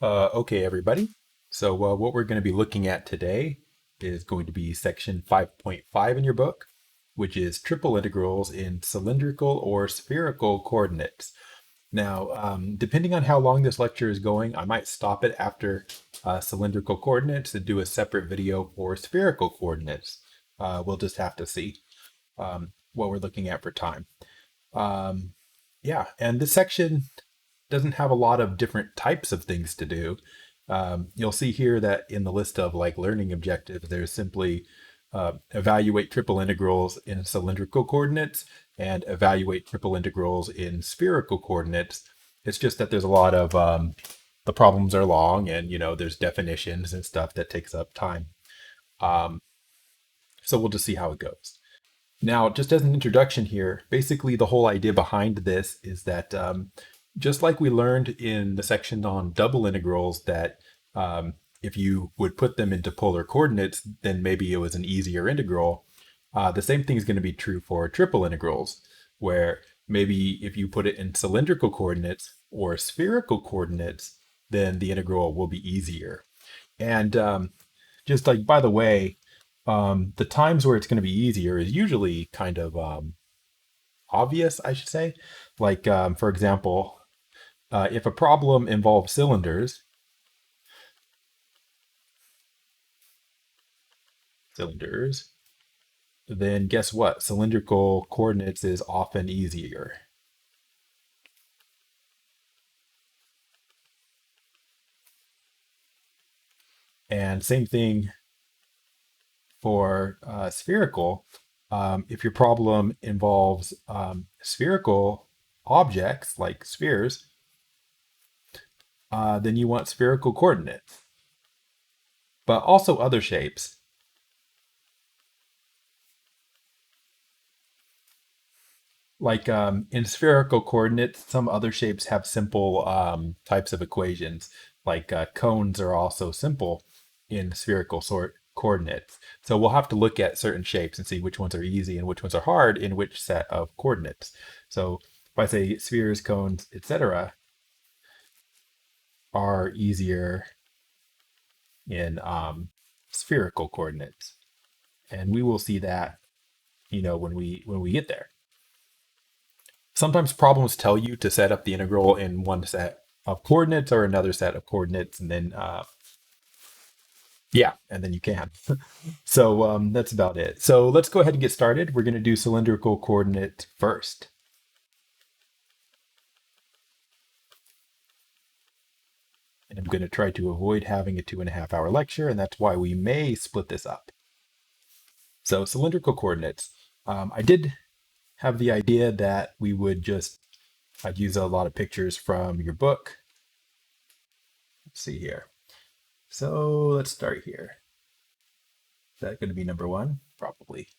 Okay, everybody. So what we're going to be looking at today is going to be section 5.5 in your book, which is triple integrals in cylindrical or spherical coordinates. Now, depending on how long this lecture is going, I might stop it after cylindrical coordinates and do a separate video for spherical coordinates. We'll just have to see what we're looking at for time. Yeah, and this section doesn't have a lot of different types of things to do. You'll see here that in the list of like learning objectives, there's simply evaluate triple integrals in cylindrical coordinates and evaluate triple integrals in spherical coordinates. It's just that there's a lot of the problems are long, and there's definitions and stuff that takes up time. So we'll just see how it goes. Now, just as an introduction here, basically the whole idea behind this is that just like we learned in the section on double integrals that if you would put them into polar coordinates, then maybe it was an easier integral. The same thing is going to be true for triple integrals, where maybe if you put it in cylindrical coordinates or spherical coordinates, then the integral will be easier. And just like, by the way, the times where it's going to be easier is usually kind of obvious, I should say. Like, for example, if a problem involves cylinders, then guess what? Cylindrical coordinates is often easier. And same thing for spherical. If your problem involves spherical objects like spheres, then you want spherical coordinates, but also other shapes. Like in spherical coordinates, some other shapes have simple types of equations. Like cones are also simple in spherical coordinates. So we'll have to look at certain shapes and see which ones are easy and which ones are hard in which set of coordinates. So if I say spheres, cones, etc., are easier in spherical coordinates, and we will see that when we get there. Sometimes problems tell you to set up the integral in one set of coordinates or another set of coordinates, and then yeah, and then you can. So that's about it. So let's go ahead and get started. We're going to do cylindrical coordinate first. And I'm going to try to avoid having a 2.5-hour lecture, and that's why we may split this up. So cylindrical coordinates. I did have the idea that we would I'd use a lot of pictures from your book. Let's see here. So let's start here. Is that going to be number one? Probably.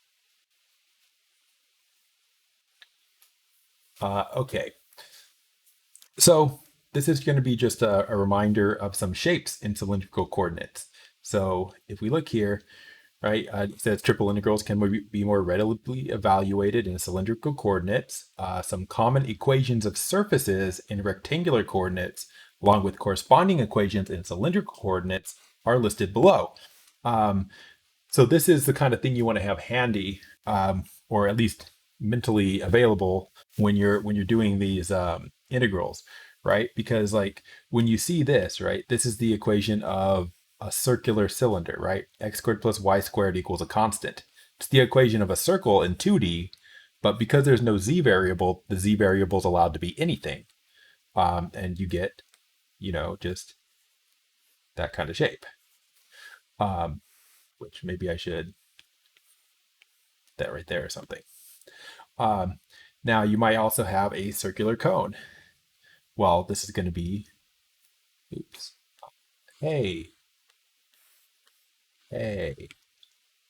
Okay. So this is going to be just a reminder of some shapes in cylindrical coordinates. So if we look here, right, it says triple integrals can be more readily evaluated in cylindrical coordinates. Some common equations of surfaces in rectangular coordinates, along with corresponding equations in cylindrical coordinates, are listed below. So this is the kind of thing you want to have handy, or at least mentally available when you're doing these integrals, right? Because like when you see this, right, this is the equation of a circular cylinder, right? X squared plus y squared equals a constant. It's the equation of a circle in 2D, but because there's no z variable, the z variable is allowed to be anything, and you get, just that kind of shape. Which maybe I should that right there or something. Now you might also have a circular cone. Well, this is going to be, oops, hey,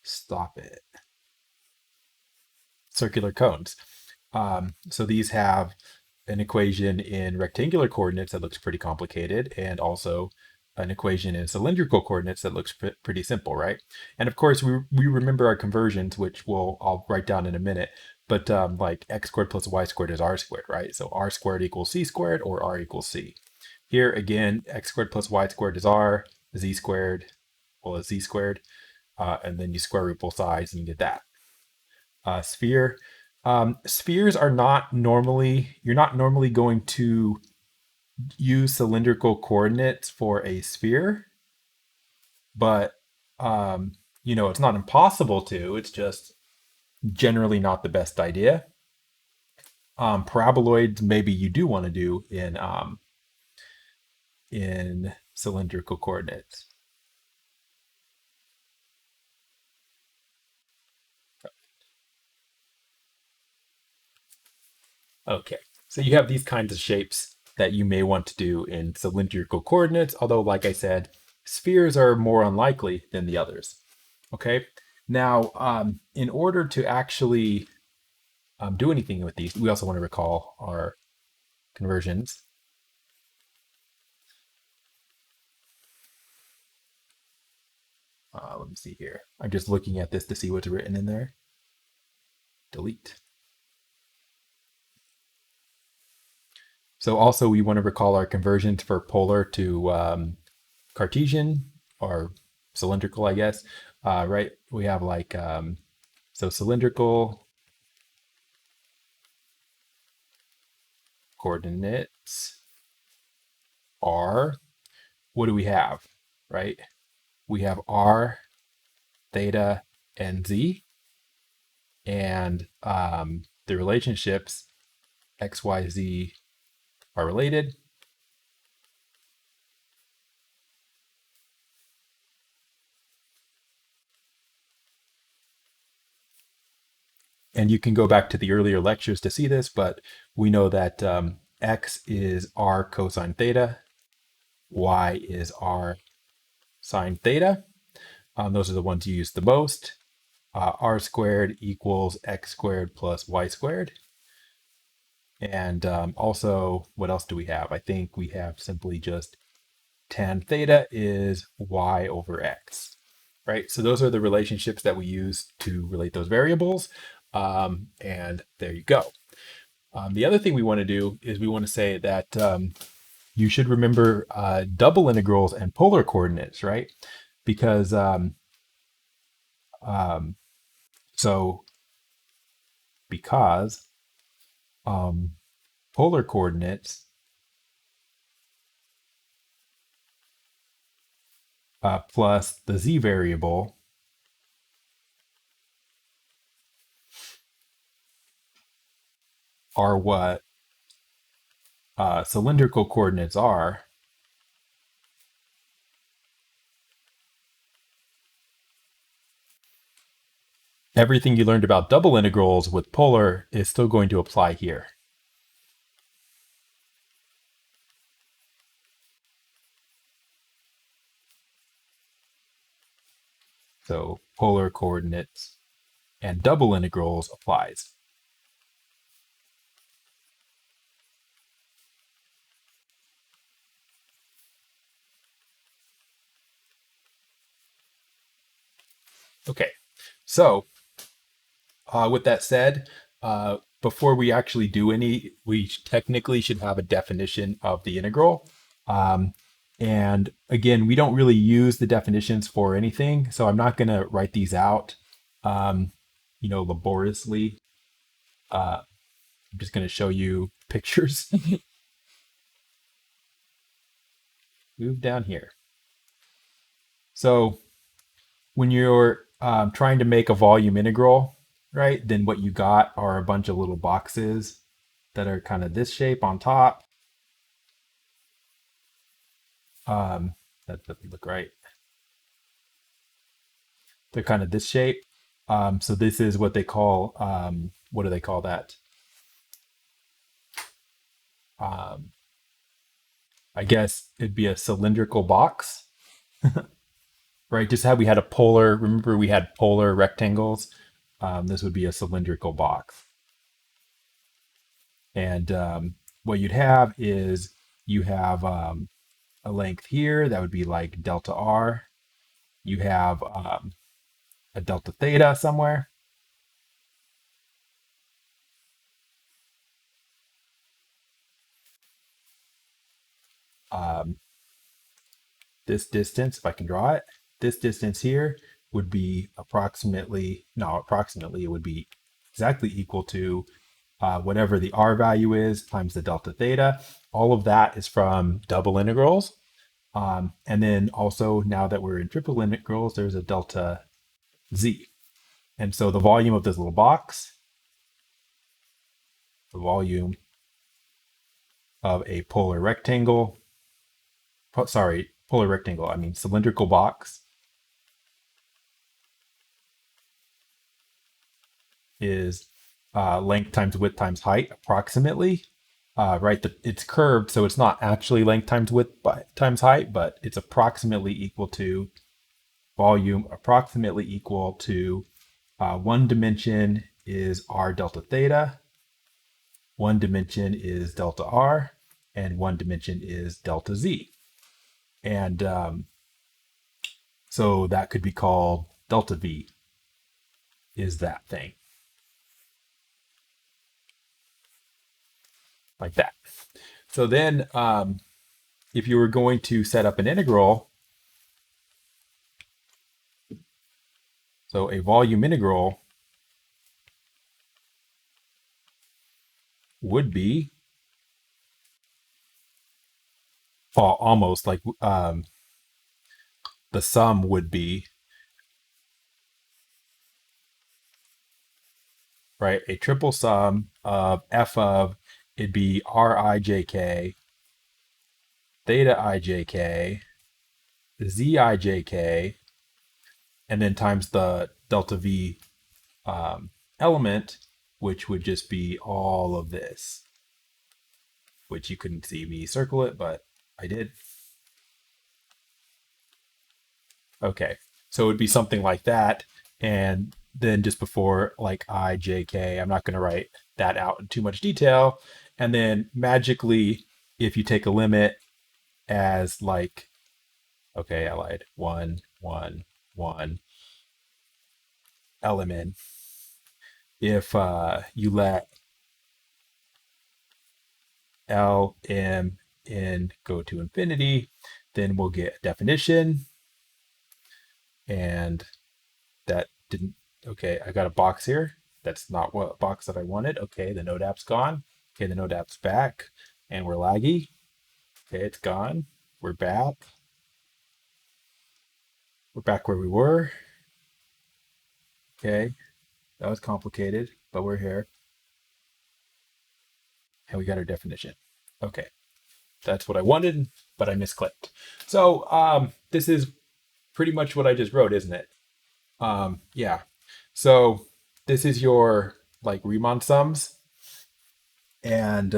stop it. Circular cones. So these have an equation in rectangular coordinates that looks pretty complicated, and also an equation in cylindrical coordinates that looks pretty simple, right? And of course, we remember our conversions, which I'll write down in a minute. But like x squared plus y squared is r squared, right? So r squared equals c squared, or r equals c. Here again, x squared plus y squared is r, z squared, well, is z squared, and then you square root both sides and you get that. Sphere. Spheres are not normally, you're not normally going to use cylindrical coordinates for a sphere, but it's not impossible to, it's just generally not the best idea. Paraboloids maybe you do want to do in cylindrical coordinates. Okay, so you have these kinds of shapes that you may want to do in cylindrical coordinates, although like I said, spheres are more unlikely than the others. Okay, now in order to actually do anything with these, we also want to recall our conversions. Let me see here. I'm just looking at this to see what's written in there. Delete. So also we want to recall our conversions for polar to Cartesian or cylindrical, I guess. Right? We have like, so cylindrical coordinates are, what do we have, right? We have r, theta, and z. And the relationships x, y, z are related. And you can go back to the earlier lectures to see this, but we know that x is r cosine theta, y is r sine theta. Those are the ones you use the most. R squared equals x squared plus y squared. And also, what else do we have? I think we have simply just tan theta is y over x, right? So those are the relationships that we use to relate those variables. And there you go. The other thing we want to do is we want to say that you should remember double integrals and polar coordinates, right? Because um, so because polar coordinates plus the z variable are what cylindrical coordinates are. Everything you learned about double integrals with polar is still going to apply here. So polar coordinates and double integrals applies. Okay, so with that said, before we actually do any, we technically should have a definition of the integral. And again, we don't really use the definitions for anything, so I'm not going to write these out, laboriously. I'm just going to show you pictures. Move down here. So when you're trying to make a volume integral, right, then what you got are a bunch of little boxes that are kind of this shape on top. That doesn't look right. They're kind of this shape. So this is what they call, what do they call that? I guess it'd be a cylindrical box, right? Just how we had a polar, remember we had polar rectangles? This would be a cylindrical box. And what you'd have is you have a length here that would be like delta r. You have a delta theta somewhere. This distance, if I can draw it, this distance here would be approximately, it would be exactly equal to whatever the r value is times the delta theta. All of that is from double integrals. And then also, now that we're in triple integrals, there's a delta z. And so the volume of this little box, the volume of a polar rectangle, I mean cylindrical box, is length times width times height approximately. Right, it's curved, so it's not actually length times width times height, but it's approximately equal to volume, approximately equal to one dimension is r delta theta, one dimension is delta r, and one dimension is delta z. And so that could be called delta v, is that thing. Like that. So then if you were going to set up an integral, so a volume integral would be almost like the sum would be, right, a triple sum of f of, it'd be rijk, theta ijk, zijk, and then times the delta v element, which would just be all of this, which you couldn't see me circle it, but I did. Okay, so it would be something like that. And then just before like ijk, I'm not going to write that out in too much detail. And then magically, if you take a limit as like, okay, I lied, 1, 1, 1 element, if you let L, M, N go to infinity, then we'll get a definition. And that didn't, okay, I got a box here. That's not what box that I wanted. Okay, the node app's gone. Okay, the node app's back and we're laggy. Okay, it's gone. We're back. We're back where we were. Okay, that was complicated, but we're here. And we got our definition. Okay, that's what I wanted, but I misclicked. So this is pretty much what I just wrote, isn't it? Yeah. So this is your like Riemann sums. And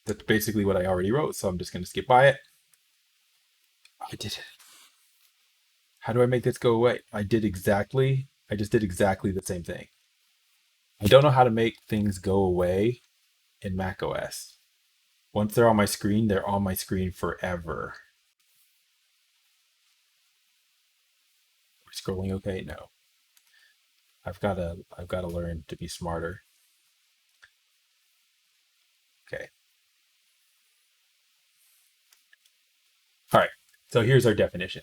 that's basically what I already wrote. So I'm just going to skip by it. I did it. How do I make this go away? I just did exactly the same thing. I don't know how to make things go away in Mac OS. Once they're on my screen, they're on my screen forever. We're scrolling okay? No. I've got to learn to be smarter. Okay. All right. So here's our definition.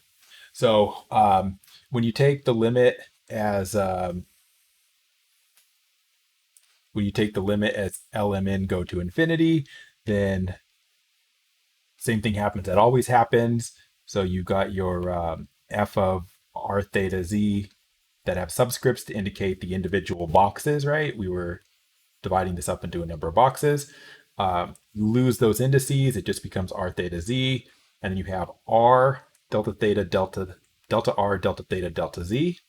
So when you take the limit as LMN go to infinity, then same thing happens that always happens. So you got your f of r theta z that have subscripts to indicate the individual boxes, right? We were dividing this up into a number of boxes. You lose those indices, it just becomes r theta z. And then you have r delta theta delta r delta theta delta z,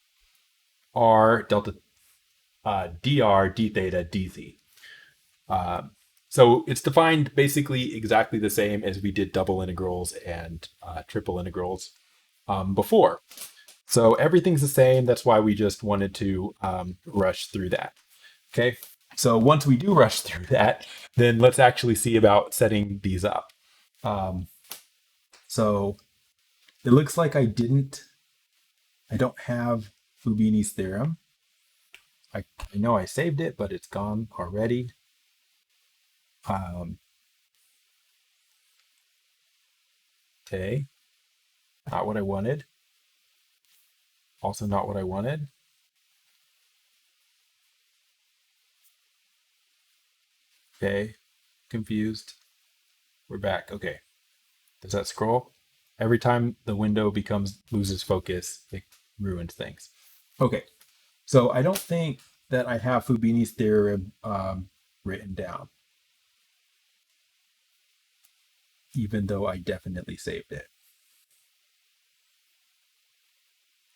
r delta dr d theta dz. So it's defined basically exactly the same as we did double integrals and triple integrals before. So everything's the same. That's why we just wanted to rush through that. Okay. So once we do rush through that, then let's actually see about setting these up. So it looks like I don't have Fubini's theorem. I know I saved it, but it's gone already. Okay, not what I wanted. Also not what I wanted. Okay, confused. We're back. Okay, does that scroll? Every time the window loses focus, it ruins things. Okay, so I don't think that I have Fubini's theorem written down, even though I definitely saved it.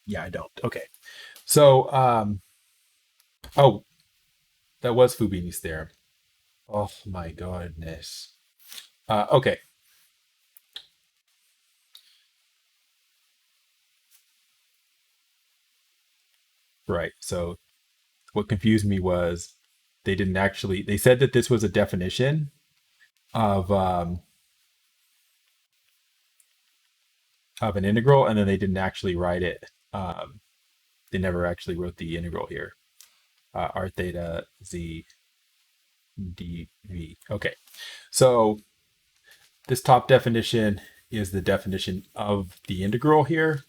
Yeah, I don't. Okay, so oh, that was Fubini's theorem. Oh my goodness. Okay, right. So what confused me was they said that this was a definition of of an integral, and then they didn't actually write it. They never actually wrote the integral here. R theta z dv. Okay, so this top definition is the definition of the integral here.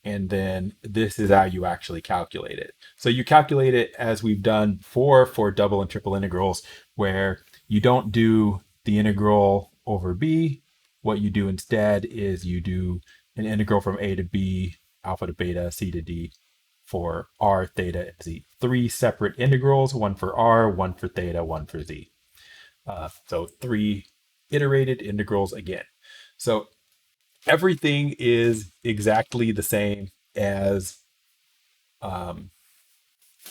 And then this is how you actually calculate it. So you calculate it as we've done before for double and triple integrals, where you don't do the integral over b. What you do instead is you do an integral from a to b, alpha to beta, c to d for r, theta, and z. Three separate integrals, one for r, one for theta, one for z. So three iterated integrals again. So everything is exactly the same as um,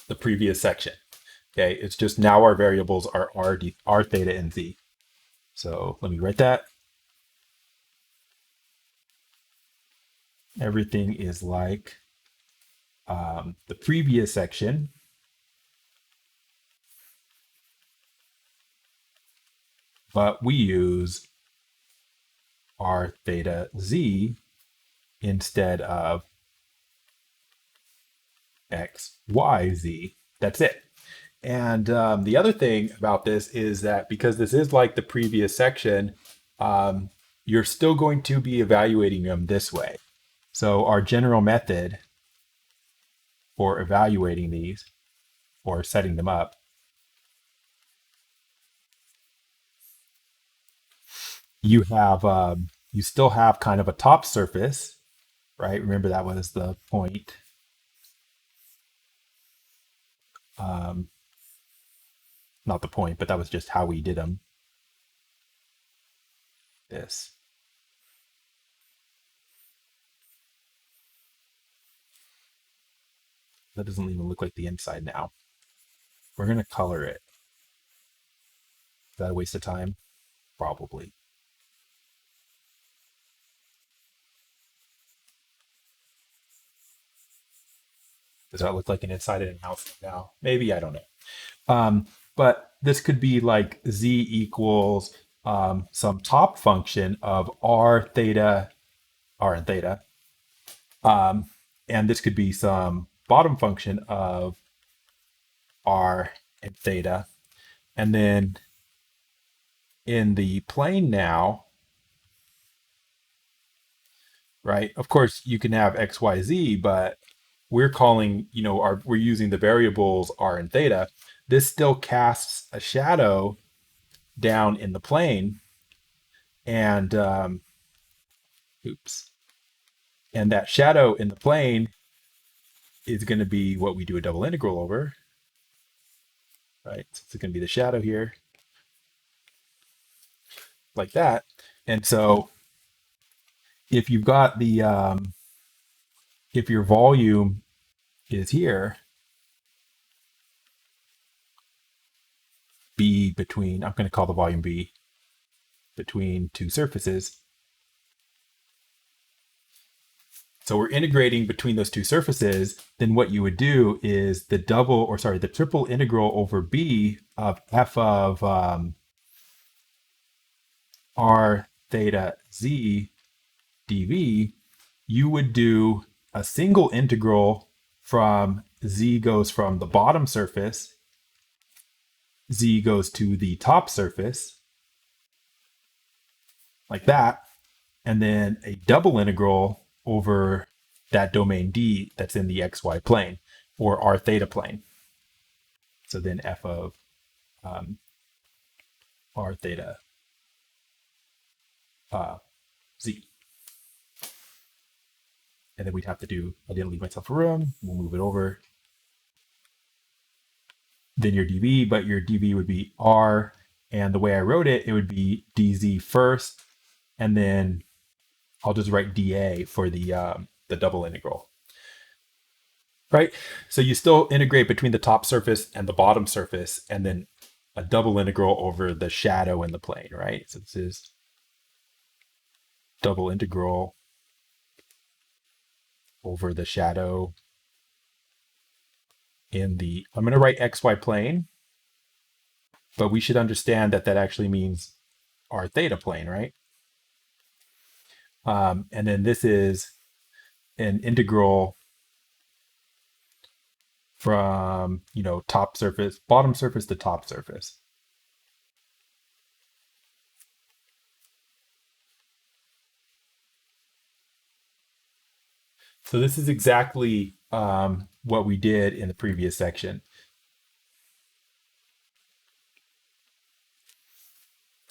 the previous section. Okay, it's just now our variables are r, theta, and z. So let me write that. Everything is like the previous section, but we use r, theta, z instead of x, y, z. That's it. And the other thing about this is that because this is like the previous section, you're still going to be evaluating them this way. So our general method for evaluating these or setting them up, you still have kind of a top surface, right? Remember that was the point. Um, Not the point, but that was just how we did them. This. That doesn't even look like the inside now. We're going to color it. Is that a waste of time? Probably. Does that look like an inside and an outside now? Maybe, I don't know. But this could be like z equals some top function of r theta, r and theta. And this could be some bottom function of r and theta. And then in the plane now, right? Of course, you can have x, y, z, but we're calling, we're using the variables r and theta. This still casts a shadow down in the plane, and oops, and that shadow in the plane is going to be what we do a double integral over, right? So it's going to be the shadow here, like that. And so if you've got if your volume is here, B between, I'm going to call the volume B, between two surfaces. So we're integrating between those two surfaces. Then what you would do is the triple integral over B of f of r theta z dv, you would do a single integral from z goes from the bottom surface, z goes to the top surface, like that. and then a double integral over that domain D that's in the xy plane or r theta plane. So then f of r theta z. And then we'd have to do, I didn't leave myself a room, we'll move it over. Then your dv, but your dv would be r, and the way I wrote it, it would be dz first, and then I'll just write dA for the double integral. Right? So you still integrate between the top surface and the bottom surface, and then a double integral over the shadow in the plane, right? So this is double integral over the shadow in the, I'm going to write xy plane, but we should understand that that actually means r theta plane, right? And then this is an integral from, top surface, bottom surface to top surface. So this is exactly what we did in the previous section.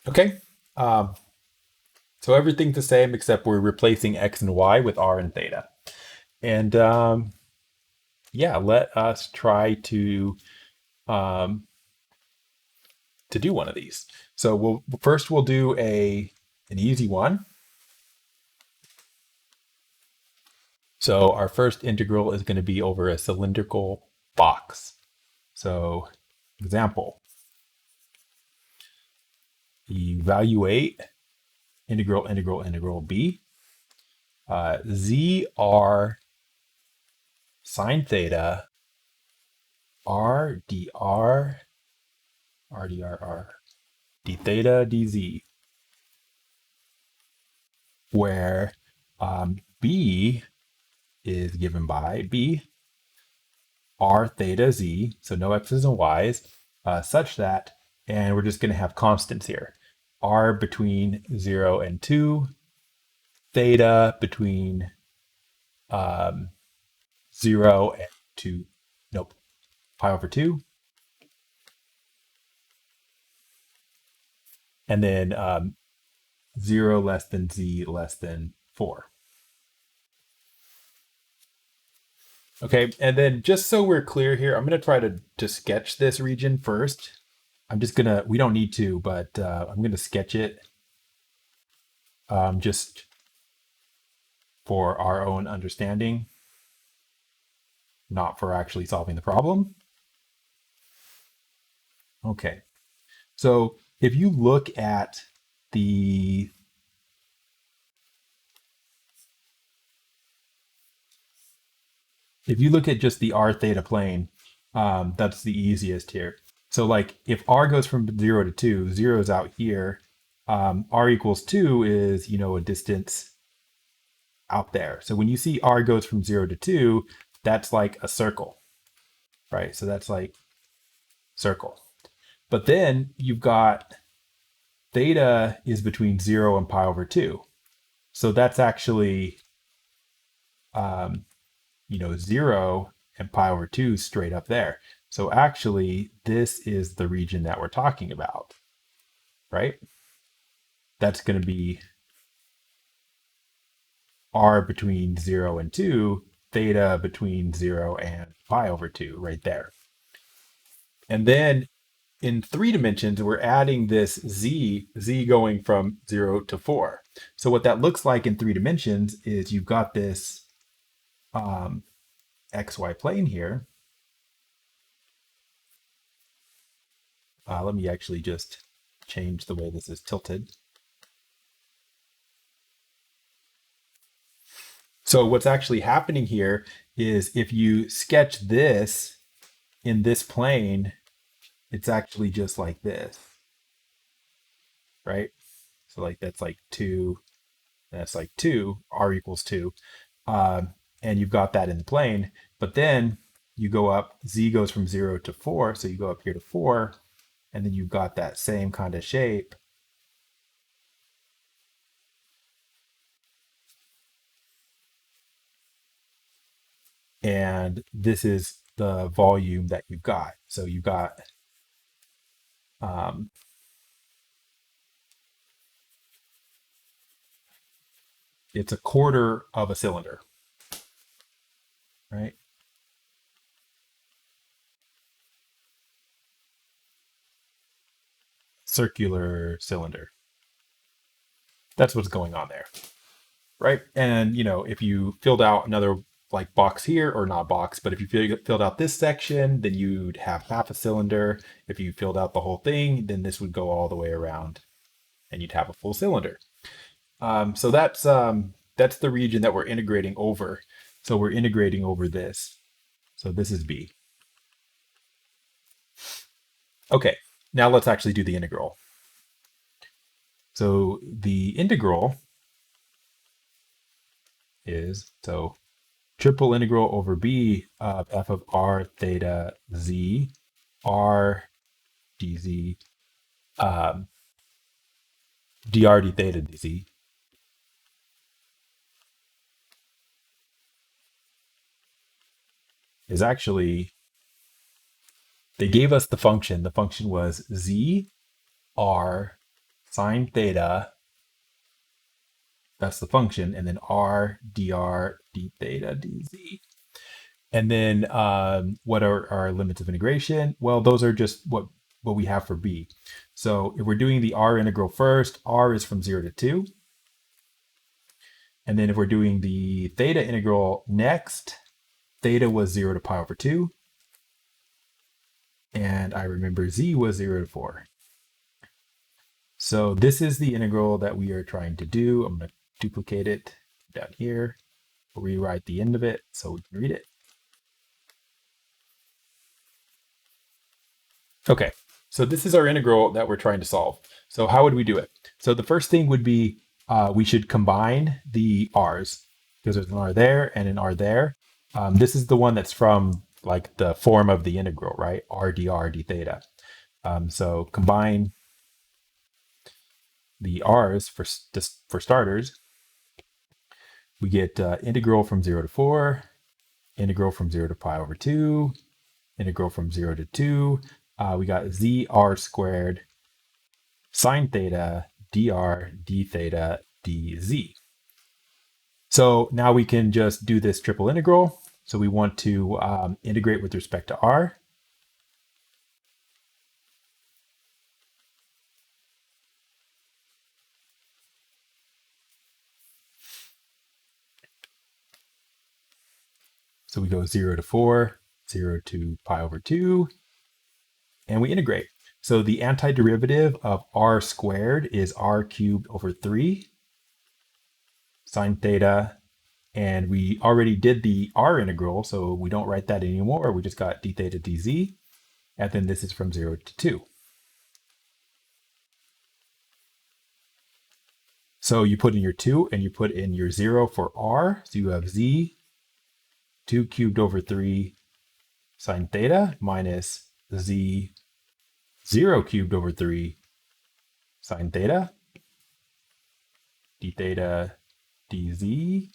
Okay, so everything's the same except we're replacing x and y with r and theta. And yeah, let us try to do one of these. So we'll do an easy one. So our first integral is going to be over a cylindrical box. So example, evaluate integral b, zr sine theta r dr d theta dz, where b is given by b r theta z, so no x's and y's, such that, and we're just going to have constants here, r between 0 and 2, theta between 0 and 2, nope, pi over 2, and then 0 less than z less than 4. Okay, and then just so we're clear here, I'm going to try to sketch this region first. I'm just going to, we don't need to, but I'm going to sketch it just for our own understanding, not for actually solving the problem. Okay, so if you look at the just the r theta plane, that's the easiest here. So like if r goes from 0 to 2, 0 is out here, r equals 2 is, a distance out there. So when you see r goes from 0 to 2, that's like a circle, right? So that's like circle. But then you've got theta is between 0 and pi over 2. So that's actually, 0 and pi over 2 straight up there. So actually, this is the region that we're talking about, right? That's going to be r between 0 and 2, theta between 0 and pi over 2, right there. And then in 3 dimensions, we're adding this z going from 0 to 4. So what that looks like in 3 dimensions is you've got this xy plane here. Let me actually just change the way this is tilted. So what's actually happening here is if you sketch this in this plane, it's actually just like this, right? So like that's like 2, that's like 2, r equals 2. And you've got that in the plane, but then you go up, z goes from 0 to 4, so you go up here to 4, and then you've got that same kind of shape and this is the volume that you've got. So you've got um, it's a quarter of a cylinder, right? Circular cylinder. That's what's going on there, right? And if you filled out another like box here, or not box, but if you filled out this section, then you'd have half a cylinder. If you filled out the whole thing, then this would go all the way around, and you'd have a full cylinder. So that's the region that we're integrating over. So we're integrating over this. So this is B. Okay, now let's actually do the integral. So the integral is triple integral over B of f of r theta z r dz dr d theta dz is actually, they gave us the function. The function was z r sine theta. That's the function. And then r dr d theta dz. And then what are our limits of integration? Well, those are just what we have for B. So if we're doing the R integral first, R is from 0 to 2. And then if we're doing the theta integral next, theta was 0 to pi over 2. And I remember Z was 0 to 4. So this is the integral that we are trying to do. I'm going to duplicate it down here, rewrite the end of it so we can read it. Okay, so this is our integral that we're trying to solve. So how would we do it? So the first thing would be we should combine the r's, because there's an r there and an r there. This is the one that's from like the form of the integral, right? R dr d theta. So combine the r's for starters. We get integral from 0 to 4, integral from 0 to pi over 2, integral from 0 to 2. We got z r squared sine theta dr d theta dz. So now we can just do this triple integral. So we want to integrate with respect to r. So we go 0 to 4, 0 to pi over 2, and we integrate. So the antiderivative of r squared is r cubed over 3 sine theta. And we already did the r integral, so we don't write that anymore. We just got d theta dz. And then this is from 0 to 2. So you put in your 2 and you put in your 0 for r. So you have z 2 cubed over 3 sine theta minus z 0 cubed over 3 sine theta d theta dz.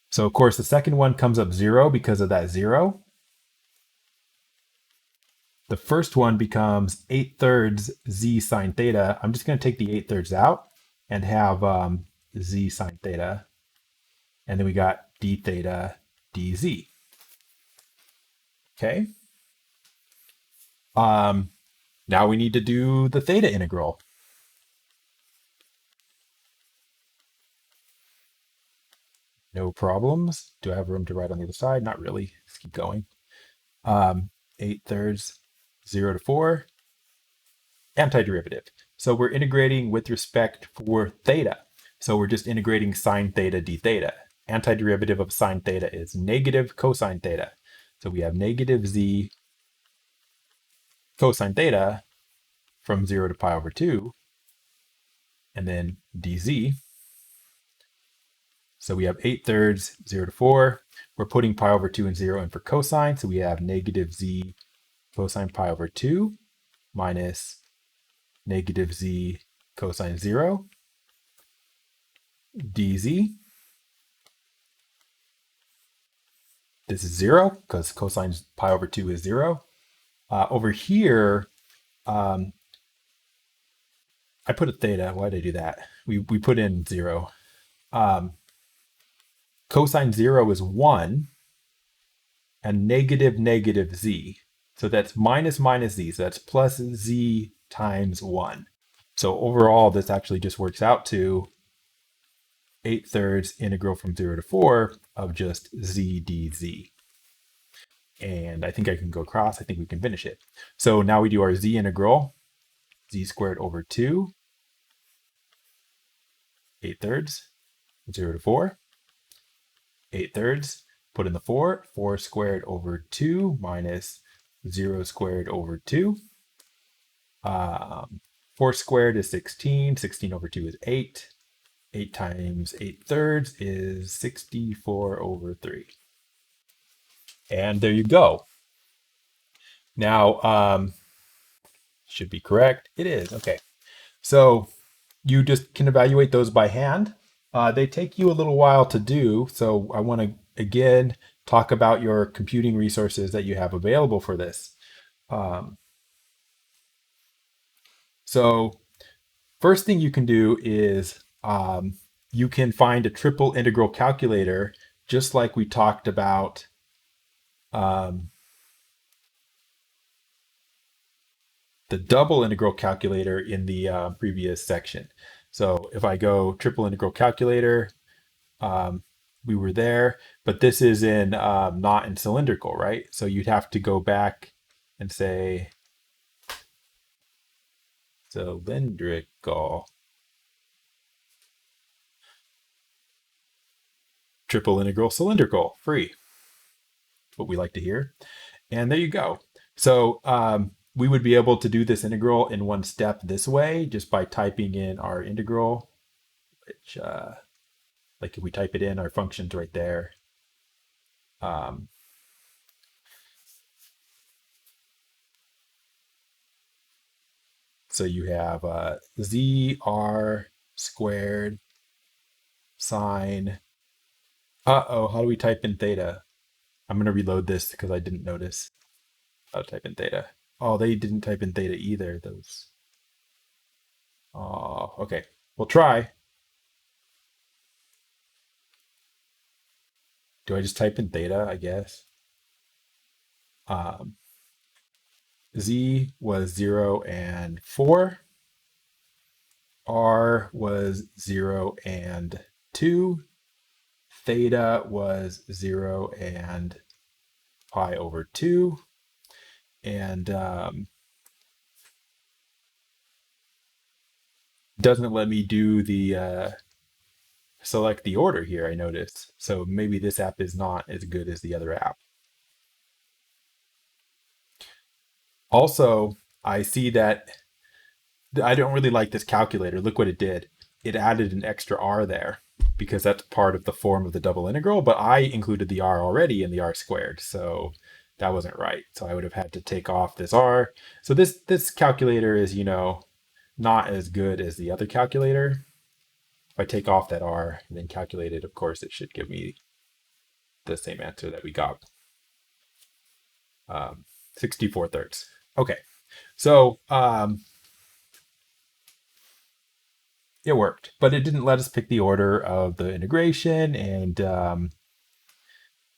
So of course the second one comes up 0 because of that 0. The first one becomes 8/3 z sine theta. I'm just going to take the 8/3 out and have z sine theta. And then we got d theta dz. Okay. Now we need to do the theta integral. No problems. Do I have room to write on the other side? Not really. Let's keep going. 8/3, 0 to 4. Antiderivative. So we're integrating with respect for theta. So we're just integrating sine theta d theta. Antiderivative of sine theta is negative cosine theta. So we have negative z cosine theta from 0 to pi over 2, and then dz. So we have 8/3, 0 to 4. We're putting pi over 2 and 0 in for cosine. So we have negative z cosine pi over 2 minus negative z cosine 0 dz. this is 0 because cosine pi over 2 is 0. Over here, um, I put a theta. Why did I do that? We put in 0. Um, cosine 0 is 1 and negative negative z. So that's minus minus z. So that's plus z times 1. So overall, this actually just works out to 8/3 integral from 0 to 4 of just z dz. And I think I can go across. I think we can finish it. So now we do our z integral, z squared over 2, 8/3, 0 to 4, 8/3, put in the 4, 4 squared over 2 minus 0 squared over 2. 4 squared is 16, 16 over 2 is 8. 8 times 8/3 is 64 over 3. And there you go. Now, should be correct. It is. Okay. So you just can evaluate those by hand. They take you a little while to do. So I want to, again, talk about your computing resources that you have available for this. So first thing you can do is you can find a triple integral calculator, just like we talked about the double integral calculator in the previous section. So if I go triple integral calculator, we were there, but this is in not in cylindrical, right? So you'd have to go back and say cylindrical, triple integral cylindrical, free. What we like to hear. And there you go. So we would be able to do this integral in one step this way, just by typing in our integral, which like if we type it in, our function's right there. So you have zr squared sine. How do we type in theta? I'm going to reload this because I didn't notice how to type in theta. Oh, they didn't type in theta either, those. Oh, okay. We'll try. Do I just type in theta, I guess? Z was 0 and 4. R was 0 and 2. Theta was 0 and pi over 2. And doesn't let me do the select the order here, I noticed. So maybe this app is not as good as the other app. Also, I see that I don't really like this calculator. Look what it did. It added an extra r there because that's part of the form of the double integral, but I included the r already in the r squared, so that wasn't right. So I would have had to take off this r. So this calculator is, not as good as the other calculator. If I take off that r and then calculate it, of course, it should give me the same answer that we got. 64/3. Okay, so it worked, but it didn't let us pick the order of the integration, and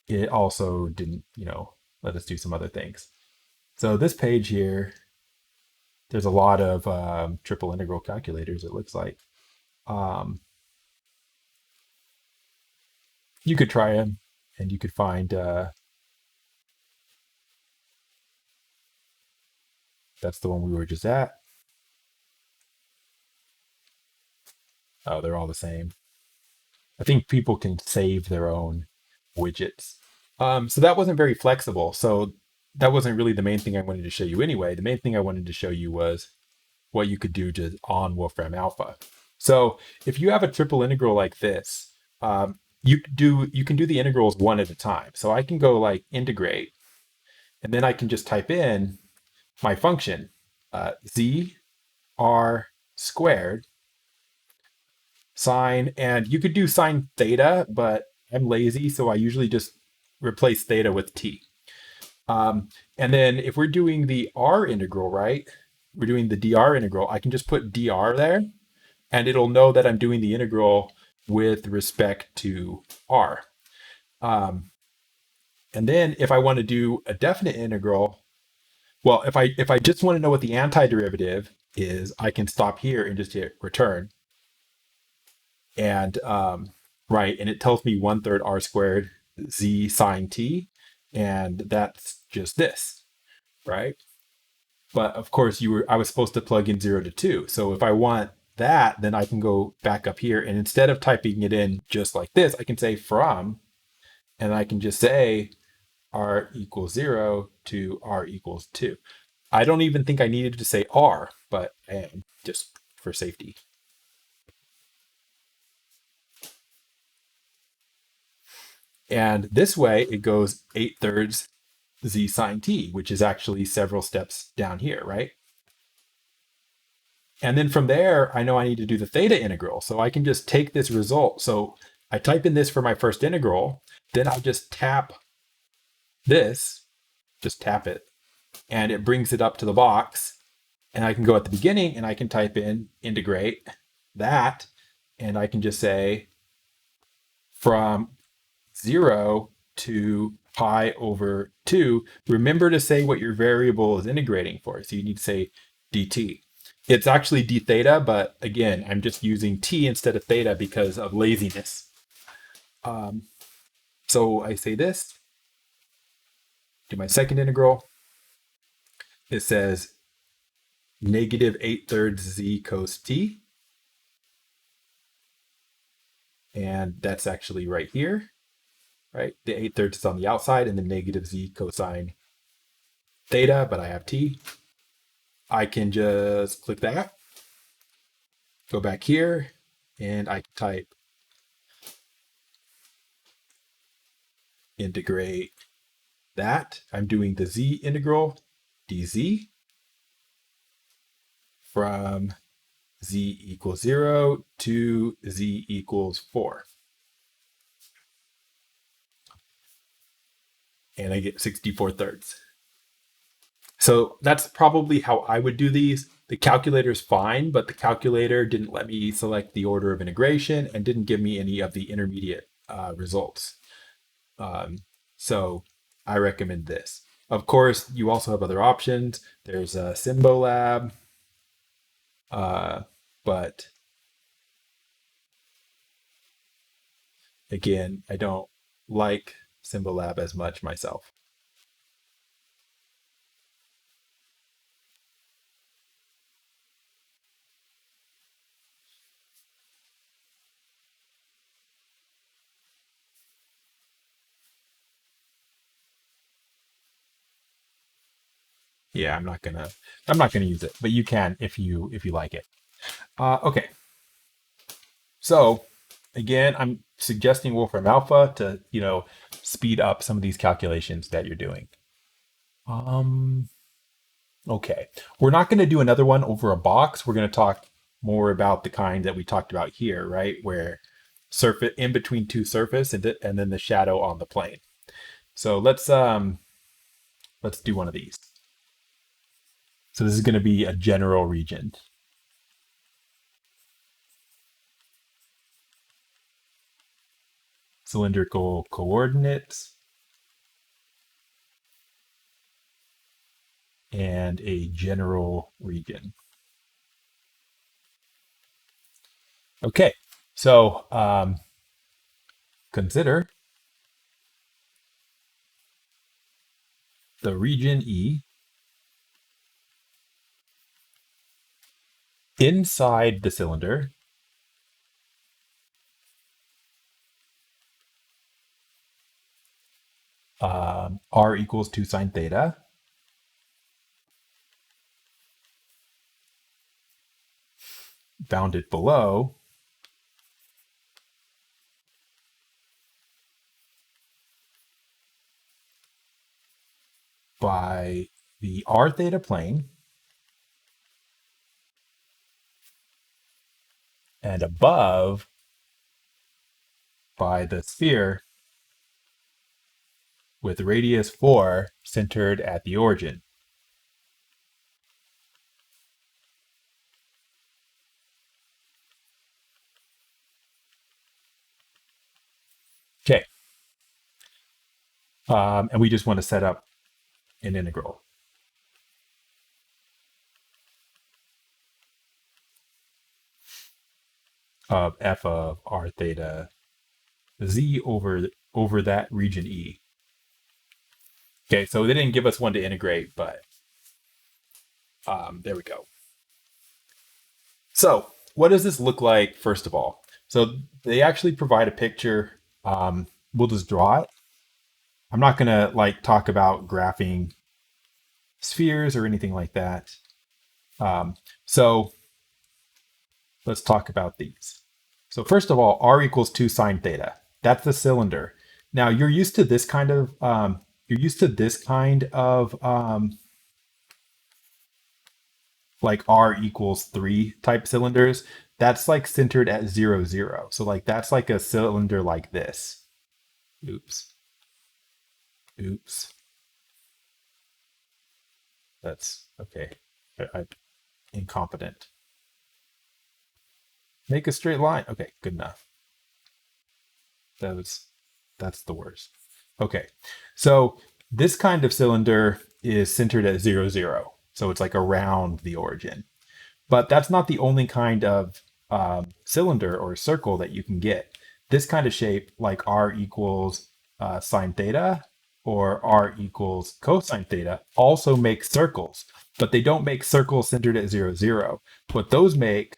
it also didn't, let us do some other things. So this page here, there's a lot of triple integral calculators, it looks like. You could try them, and you could find that's the one we were just at. Oh, they're all the same. I think people can save their own widgets. So that wasn't very flexible. So that wasn't really the main thing I wanted to show you anyway. The main thing I wanted to show you was what you could do just on Wolfram Alpha. So if you have a triple integral like this, you can do the integrals one at a time. So I can go like integrate, and then I can just type in my function, z r squared sine, and you could do sine theta, but I'm lazy, so I usually just replace theta with t. And then if we're doing the r integral, right? We're doing the dr integral. I can just put dr there, and it'll know that I'm doing the integral with respect to r. Um, and then if I want to do a definite integral, well, if I just want to know what the antiderivative is, I can stop here and just hit return. And right, and it tells me 1/3 r squared z sine t, and that's just this, right? But of course, I was supposed to plug in 0 to 2. So if I want that, then I can go back up here, and instead of typing it in just like this, I can say from, and I can just say r equals 0 to r equals 2. I don't even think I needed to say r, but I am just for safety. And this way it goes 8/3 z sine t, which is actually several steps down here, right? And then from there, I know I need to do the theta integral. So I can just take this result. So I type in this for my first integral, then I'll just tap this, just tap it, and it brings it up to the box. And I can go at the beginning and I can type in integrate that, and I can just say from 0 to pi over 2. Remember to say what your variable is integrating for. So you need to say dt. It's actually d theta, but again, I'm just using t instead of theta because of laziness. So I say this, do my second integral. It says negative 8/3 z cos t. And that's actually right here, right? The 8/3 is on the outside, and the negative z cosine theta, but I have t. I can just click that, go back here, and I type integrate that. I'm doing the z integral dz from z equals 0 to z equals 4. And I get 64/3. So that's probably how I would do these. The calculator is fine, but the calculator didn't let me select the order of integration and didn't give me any of the intermediate results. So I recommend this. Of course, you also have other options. There's a Symbolab, but again, I don't like Symbolab as much myself. Yeah, I'm not gonna use it, but you can if you like it. Okay, so again, I'm suggesting Wolfram Alpha to speed up some of these calculations that you're doing. Um, okay, we're not going to do another one over a box. We're going to talk more about the kind that we talked about here, right? Where surface in between two surface and then the shadow on the plane. So let's do one of these. So this is going to be a general region. Cylindrical coordinates and a general region. Okay, so consider the region E inside the cylinder r equals 2 sine theta, bounded below by the r theta plane and above by the sphere with radius 4 centered at the origin. Okay. And we just want to set up an integral of f of r theta z over that region E. Okay, so they didn't give us one to integrate, but there we go. So what does this look like, first of all? So they actually provide a picture. We'll just draw it. I'm not going to like talk about graphing spheres or anything like that. So let's talk about these. So first of all, r equals 2 sine theta. That's the cylinder. Now you're used to this kind of like r equals 3 type cylinders. That's like centered at 0, 0. So like that's like a cylinder like this. Oops. Oops. That's okay. I'm incompetent. Make a straight line. Okay, good enough. That's the worst. Okay, so this kind of cylinder is centered at 0, 0. So it's like around the origin. But that's not the only kind of cylinder or circle that you can get. This kind of shape, like r equals sine theta or r equals cosine theta, also makes circles. But they don't make circles centered at 0, 0. What those make,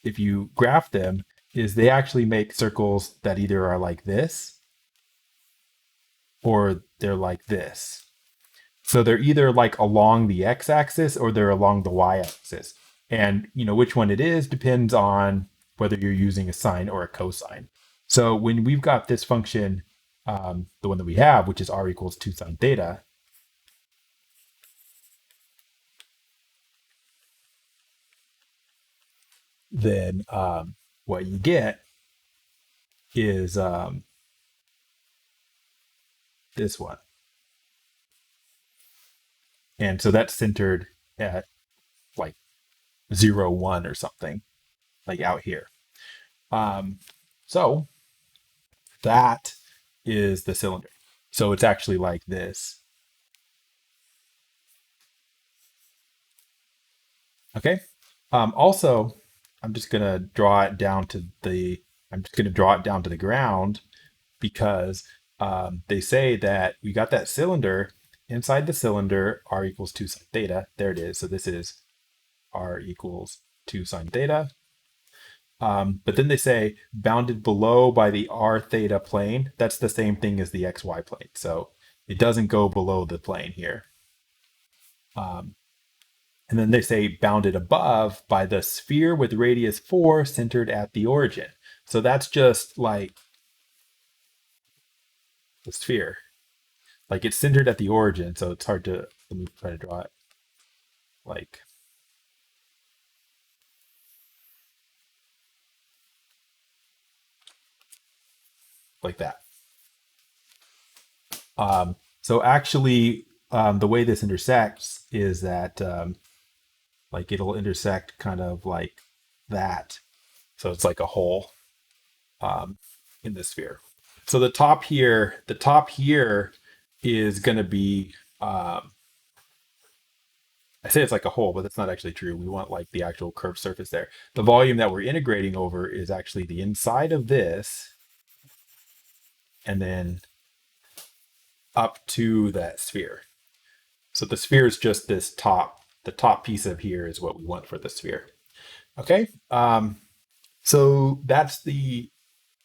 if you graph them, is they actually make circles that either are like this or they're like this. So they're either like along the x-axis or they're along the y-axis. And which one it is depends on whether you're using a sine or a cosine. So when we've got this function, the one that we have, which is r equals 2 sine theta, then what you get is this one. And so that's centered at like 0, 1 or something, like out here. So that is the cylinder. So it's actually like this. Okay. Also, I'm just gonna draw it down to the ground because they say that we got that cylinder. Inside the cylinder, r equals 2 sine theta. There it is. So this is r equals 2 sine theta. But then they say bounded below by the r theta plane. That's the same thing as the xy plane. So it doesn't go below the plane here. And then they say bounded above by the sphere with radius 4 centered at the origin. So that's just like the sphere. Like it's centered at the origin, so it's hard to, let me try to draw it like that. So actually, the way this intersects is that like it'll intersect kind of like that. So it's like a hole in the sphere. So the top here is going to be, I say it's like a hole, but that's not actually true. We want like the actual curved surface there. The volume that we're integrating over is actually the inside of this and then up to that sphere. So the sphere is just this the top piece of here is what we want for the sphere. Okay. So that's the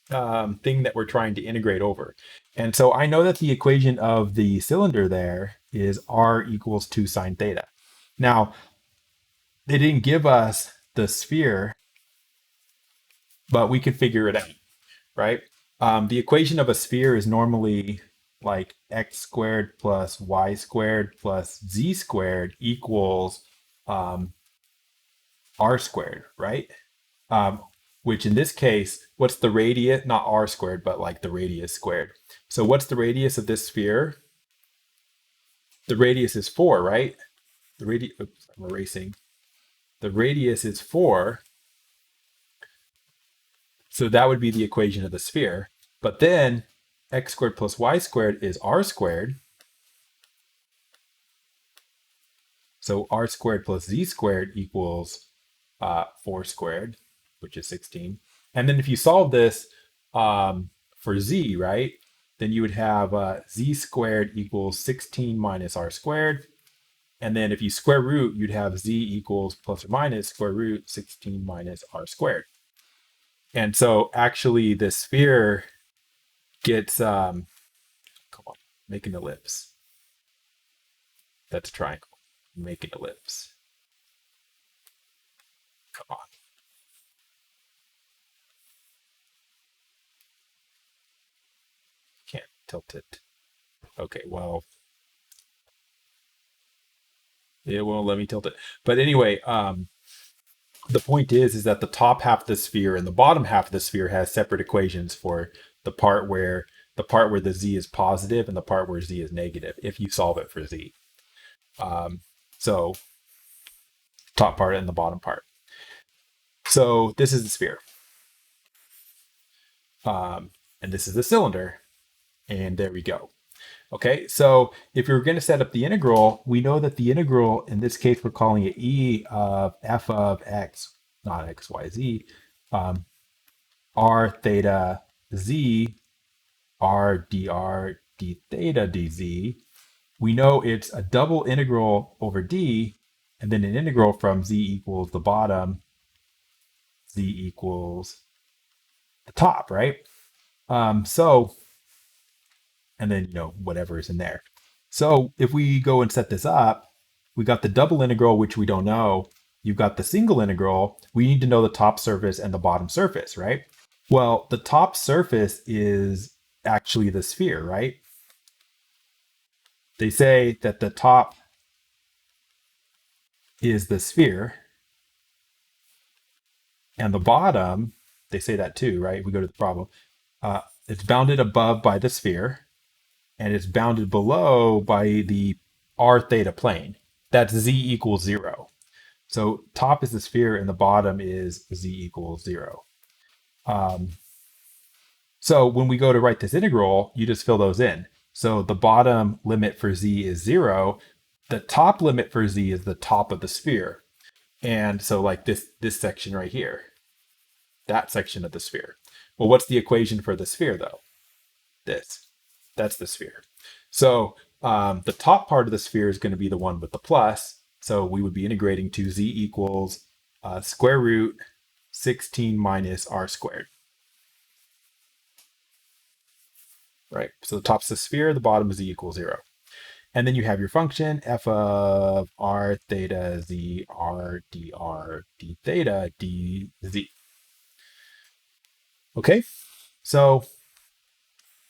thing that we're trying to integrate over. And so I know that the equation of the cylinder there is r equals 2 sine theta. Now, they didn't give us the sphere, but we could figure it out, right? The equation of a sphere is normally like x squared plus y squared plus z squared equals r squared, right? Which in this case, what's the radius? Not r squared, but like the radius squared. So what's the radius of this sphere? the radius is 4, right? The radius, oops, I'm erasing. The radius is 4. So that would be the equation of the sphere. But then x squared plus y squared is r squared. So r squared plus z squared equals 4 squared, which is 16. And then if you solve this for z, right, then you would have z squared equals 16 minus r squared. And then if you square root, you'd have z equals plus or minus square root 16 minus r squared. And so actually the sphere gets, come on, make an ellipse. That's a triangle. Make an ellipse. Come on. Can't tilt it. Okay, well, it won't let me tilt it. But anyway, the point is that the top half of the sphere and the bottom half of the sphere has separate equations for the part where the z is positive and the part where z is negative, if you solve it for z. So top part and the bottom part. So this is the sphere. And this is the cylinder. And there we go. Okay, so if you're going to set up the integral, we know that the integral, in this case, we're calling it e of f of x, not x, y, z, r theta z, r dr d theta dz. We know it's a double integral over d, and then an integral from z equals the bottom, z equals the top, right? And then, whatever is in there. So if we go and set this up, we got the double integral, which we don't know. You've got the single integral. We need to know the top surface and the bottom surface, right? Well, the top surface is actually the sphere, right? They say that the top is the sphere, and the bottom, they say that too, right? We go to the problem. It's bounded above by the sphere, and it's bounded below by the r theta plane. That's z equals 0. So top is the sphere and the bottom is z equals 0. So when we go to write this integral, you just fill those in. So the bottom limit for z is 0. The top limit for z is the top of the sphere. And so like this section right here, that section of the sphere. Well, what's the equation for the sphere though? That's the sphere. So the top part of the sphere is going to be the one with the plus. So we would be integrating to z equals square root 16 minus r squared. Right? So the top's the sphere, the bottom is z equals 0. And then you have your function f of r theta z r dr d theta dz. Okay, so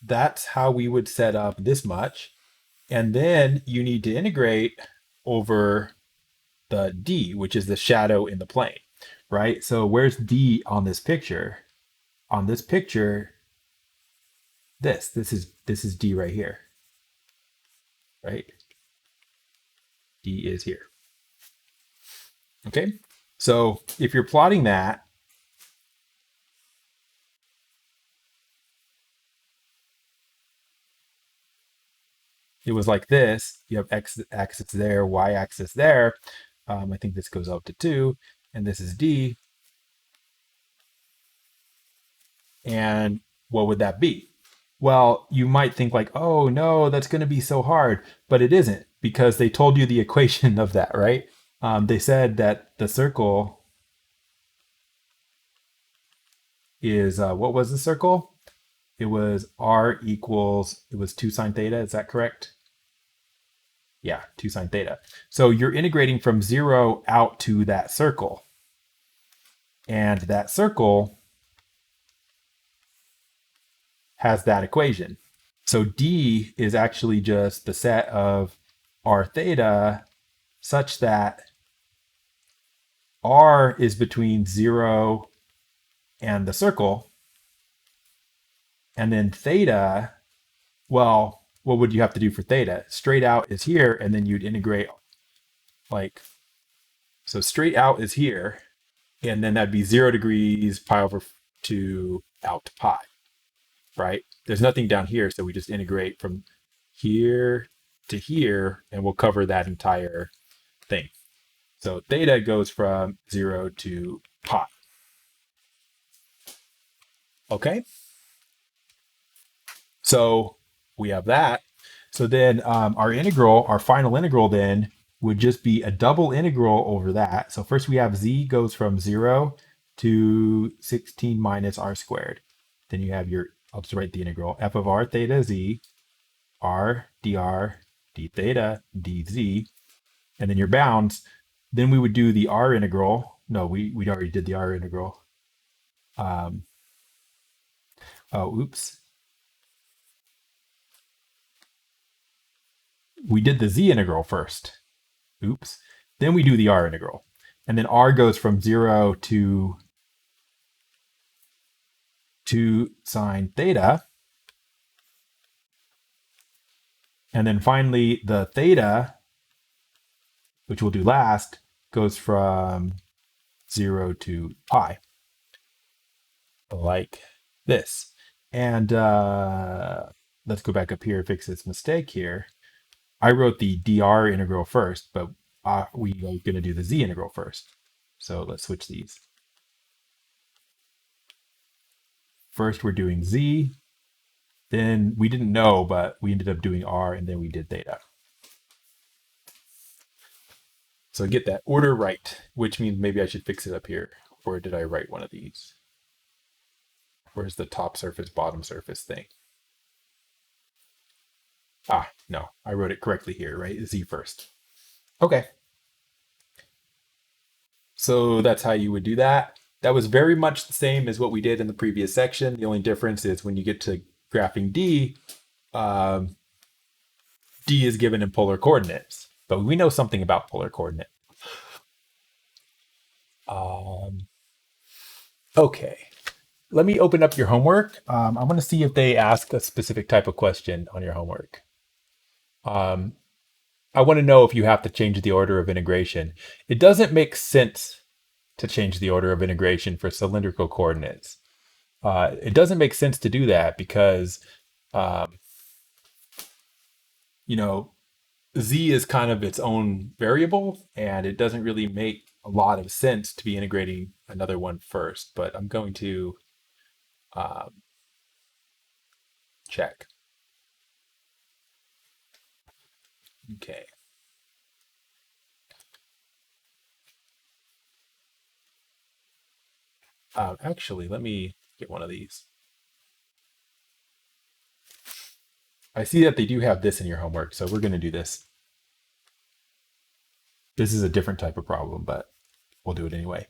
that's how we would set up this much. And then you need to integrate over the d, which is the shadow in the plane, right? So where's d on this picture? On this picture, this is d right here, right? D is here. Okay, so if you're plotting that, it was like this. You have x axis there, y axis there. I think this goes up to 2, and this is d. And what would that be? Well, you might think like, oh no, that's going to be so hard, but it isn't, because they told you the equation of that, right? They said that the circle is, what was the circle? It was r equals, it was 2 sine theta, is that correct? Yeah, 2 sine theta. So you're integrating from 0 out to that circle. And that circle has that equation. So d is actually just the set of r theta such that r is between 0 and the circle. And then theta, well, what would you have to do for theta? Straight out is here, and then you'd integrate like, so straight out is here, and then that'd be 0 degrees pi over 2 out to pi, right? There's nothing down here, so we just integrate from here to here, and we'll cover that entire thing. So theta goes from 0 to pi. Okay, so we have that. So then our integral, our final integral then would just be a double integral over that. So first we have z goes from 0 to 16 minus r squared. Then you have your, I'll just write the integral, f of r theta z, r dr d theta dz, and then your bounds. Then we would do the r integral. No, we already did the r integral. Oh, oops. We did the z integral first. Oops. Then we do the r integral. And then r goes from 0 to 2 sine theta. And then finally, the theta, which we'll do last, goes from 0 to pi, like this. And let's go back up here, fix this mistake here. I wrote the dr integral first, but we are going to do the z integral first. So let's switch these. First, we're doing z. Then we didn't know, but we ended up doing r, and then we did theta. So get that order right, which means maybe I should fix it up here. Or did I write one of these? Where's the top surface, bottom surface thing? Ah, no, I wrote it correctly here, right? Z first. Okay. So that's how you would do that. That was very much the same as what we did in the previous section. The only difference is when you get to graphing D, D is given in polar coordinates, but we know something about polar coordinate. Okay, let me open up your homework. I'm going to see if they ask a specific type of question on your homework. I want to know if you have to change the order of integration. It doesn't make sense to change the order of integration for cylindrical coordinates. It doesn't make sense to do that because, you know, z is kind of its own variable, and it doesn't really make a lot of sense to be integrating another one first. But I'm going to check. Okay. Actually, let me get one of these. I see that they do have this in your homework, so we're going to do this. This is a different type of problem, but we'll do it anyway.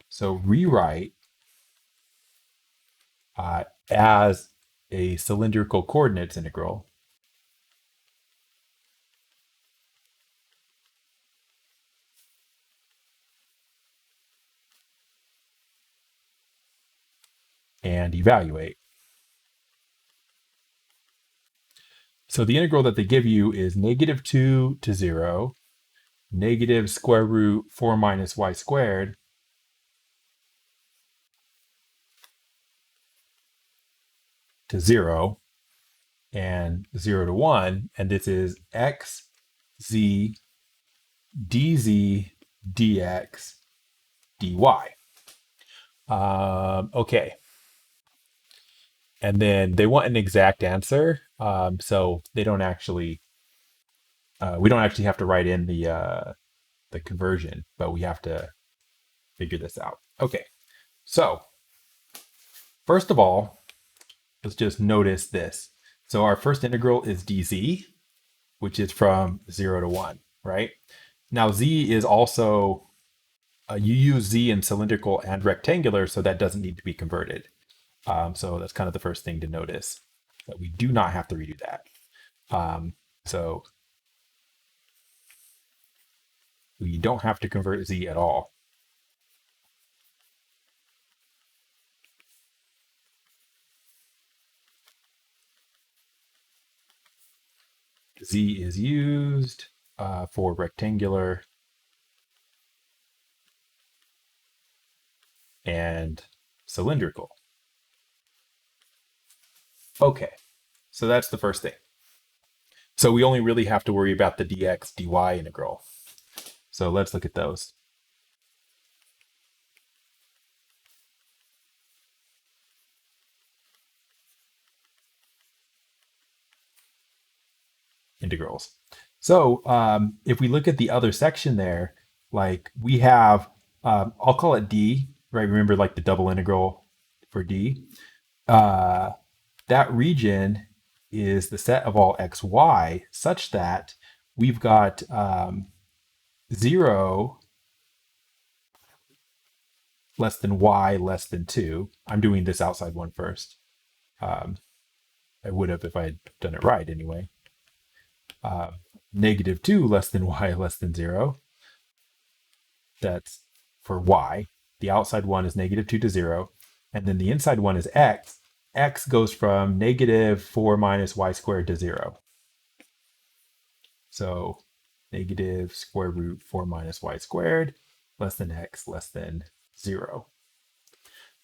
So rewrite as a cylindrical coordinates integral and evaluate. So the integral that they give you is -2 to 0, negative square root 4 minus y squared, to 0, and 0 to 1, and this is x, z, dz, dx, dy. Okay. And then they want an exact answer, so they don't actually, we don't actually have to write in the conversion, but we have to figure this out. Okay, so first of all, let's just notice this. So our first integral is dz, which is from 0 to 1, right? Now z is also, you use z in cylindrical and rectangular, so that doesn't need to be converted. So that's kind of the first thing to notice, that we do not have to redo that. So we don't have to convert z at all. Z is used for rectangular and cylindrical. Okay, so that's the first thing. So we only really have to worry about the dx dy integral. So let's look at those. Integrals. So if we look at the other section there, like we have, I'll call it D, right? Remember like the double integral for D? That region is the set of all x, y such that we've got 0 less than y less than 2. I'm doing this outside one first. I would have if I had done it right anyway. -2 less than y less than 0. That's for y. The outside one is -2 to 0. And then the inside one is x. X goes from -4 minus y squared to 0. So negative square root 4 minus y squared less than x less than 0.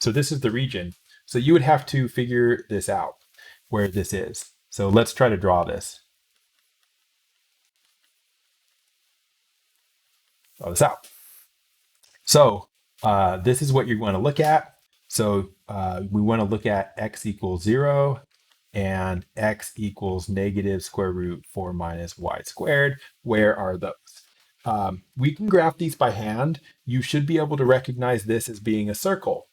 So this is the region. So you would have to figure this out, where this is. So let's try to draw this. Draw this out. So this is what you want to look at. So we want to look at x equals 0 and x equals negative square root 4 minus y squared. Where are those? We can graph these by hand. You should be able to recognize this as being a circle.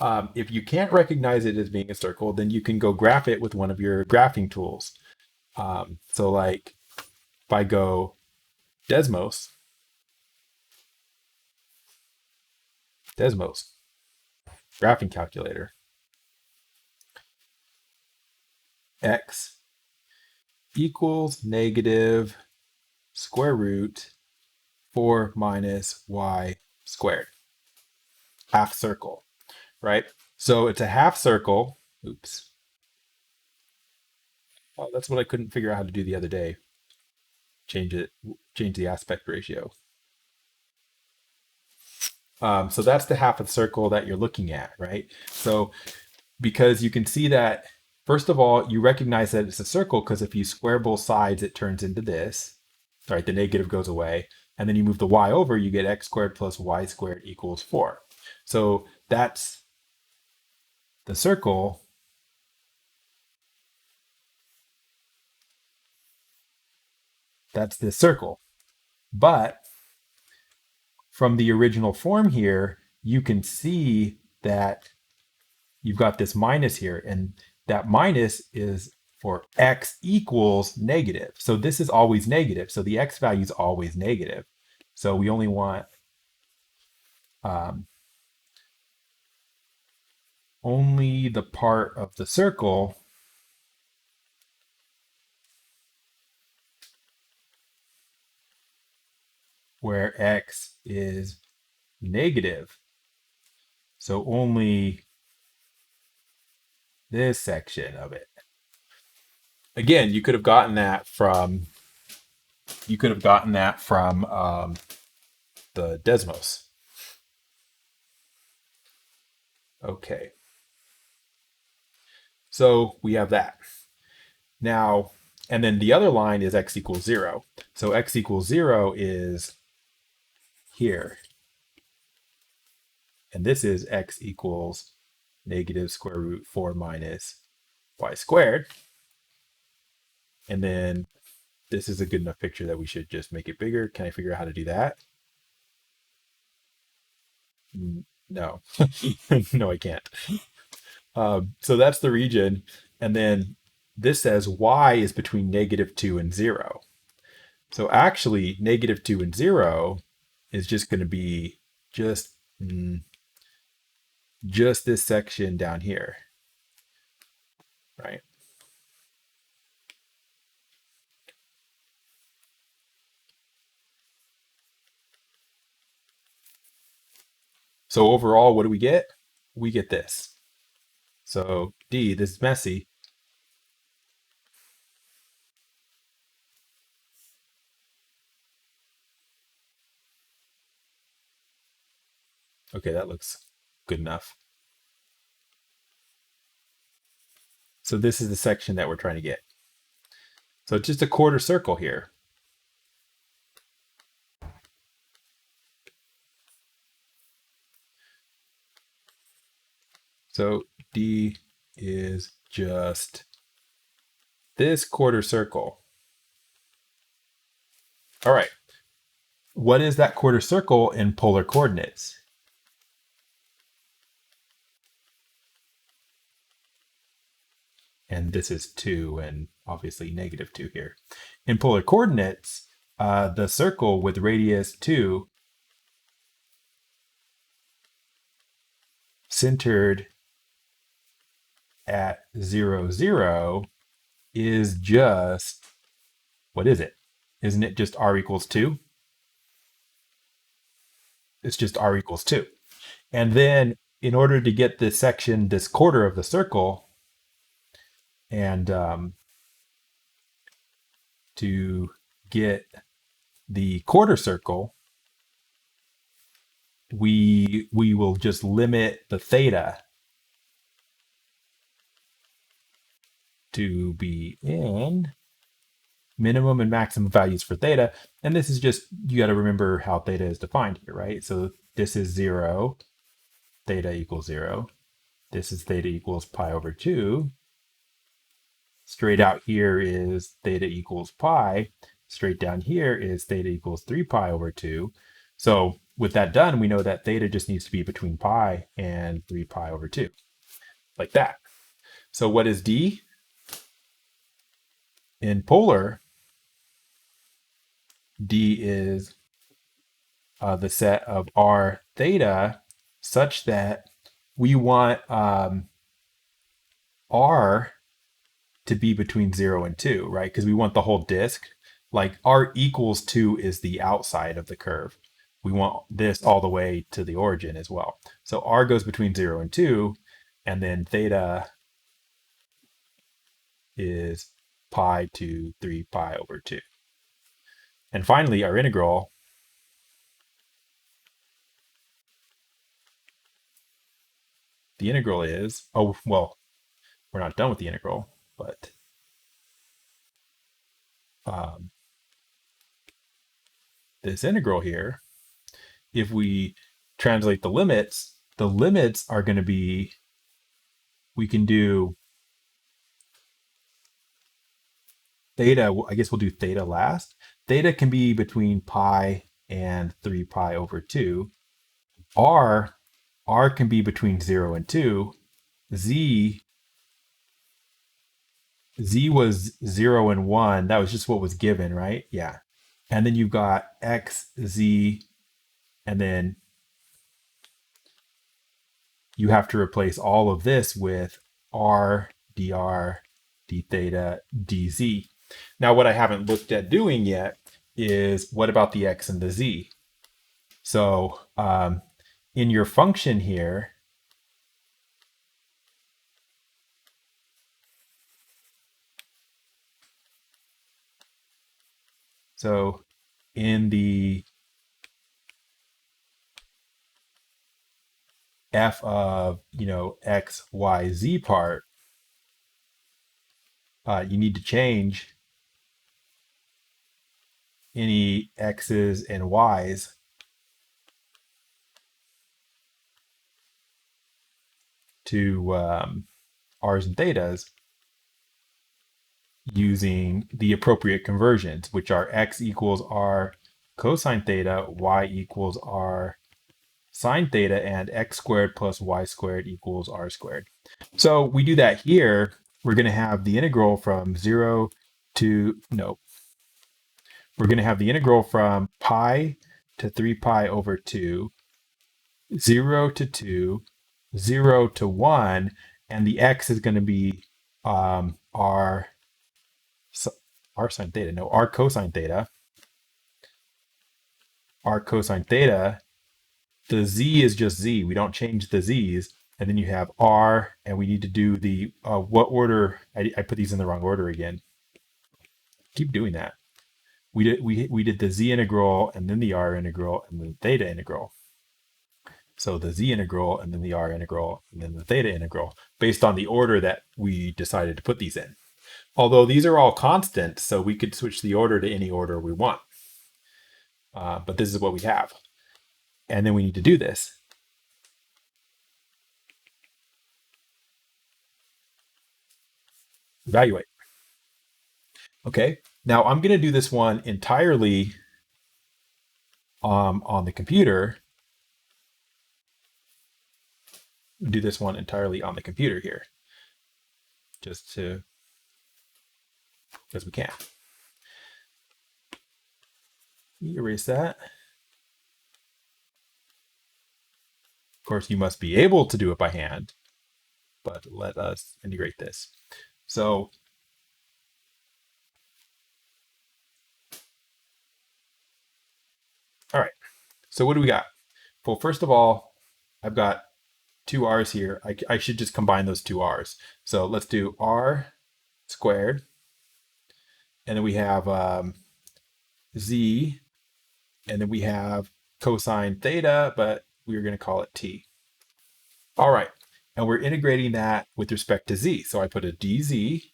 If you can't recognize it as being a circle, then you can go graph it with one of your graphing tools. So like if I go Desmos, graphing calculator, x equals negative square root 4 minus y squared. Half circle, right? So it's a half circle. Oops. Oh, that's what I couldn't figure out how to do the other day. Change the aspect ratio. So that's the half of the circle that you're looking at, right? So because you can see that, first of all, you recognize that it's a circle because if you square both sides, it turns into this, right? The negative goes away. And then you move the y over, you get x squared plus y squared equals 4. So that's the circle. That's this circle. But from the original form here, you can see that you've got this minus here, and that minus is for x equals negative. So this is always negative. So the x value is always negative. So we only want only the part of the circle where x is negative. So only this section of it. Again, you could have gotten that from the Desmos. Okay. So we have that. Now, and then the other line is x equals 0. So x equals 0 is here. And this is x equals negative square root 4 minus y squared. And then this is a good enough picture that we should just make it bigger. Can I figure out how to do that? No. No, I can't. So that's the region. And then this says y is between -2 and 0. So actually, -2 and 0 is just going to be just this section down here, right? So overall, what do we get? We get this. So D, this is messy. Okay, that looks good enough. So this is the section that we're trying to get. So it's just a quarter circle here. So D is just this quarter circle. All right. What is that quarter circle in polar coordinates? And this is 2 and obviously -2 here. In polar coordinates, the circle with radius 2 centered at 0, 0 is just, what is it? Isn't it just r equals 2? It's just r equals 2. And then in order to get this section, this quarter of the circle, and to get the quarter circle, we will just limit the theta to be in minimum and maximum values for theta. And this is just, you got to remember how theta is defined here, right? So this is 0, theta equals 0. This is theta equals pi over 2. Straight out here is theta equals pi. Straight down here is theta equals 3 pi over 2. So with that done, we know that theta just needs to be between pi and 3 pi over 2, like that. So what is D? In polar, D is the set of r theta such that we want r to be between 0 and 2, right? Because we want the whole disk. Like r equals 2 is the outside of the curve. We want this all the way to the origin as well. So r goes between 0 and 2, and then theta is pi to 3 pi over 2. And finally, our integral the integral is, oh, well, we're not done with the integral, but um, this integral here, if we translate the limits are going to be, we can do theta, I guess we'll do theta last. Theta can be between pi and 3 pi over 2. R can be between 0 and 2. Z was 0 and 1. That was just what was given, right? Yeah. And then you've got X, Z, and then you have to replace all of this with R, dr, d theta, dz. Now, what I haven't looked at doing yet is what about the X and the Z? So in your function here, so in the f of, x, y, z part, you need to change any x's and y's to r's and thetas using the appropriate conversions, which are x equals r cosine theta, y equals r sine theta, and x squared plus y squared equals r squared. So we do that here. We're going to have the integral from 0 to, no, we're going to have the integral from pi to 3 pi over 2, 0 to 2, 0 to 1, and the x is going to be r sine theta, no, r cosine theta, r cosine theta. The z is just z. We don't change the z's. And then you have r, and we need to do the, what order? I put these in the wrong order again. Keep doing that. We did the z integral, and then the r integral, and then the theta integral. So the z integral, and then the r integral, and then the theta integral, based on the order that we decided to put these in. Although these are all constant, so we could switch the order to any order we want. But this is what we have. And then we need to do this. Evaluate. Okay, now I'm going to do this one entirely on the computer. Do this one entirely on the computer here, just to, because we can. Erase that. Of course, you must be able to do it by hand, but let us integrate this. So all right, so what do we got? Well, first of all, I've got two r's here. I should just combine those two r's. So let's do r squared, and then we have z, and then we have cosine theta, but we're going to call it t. All right, and we're integrating that with respect to z. So I put a dz,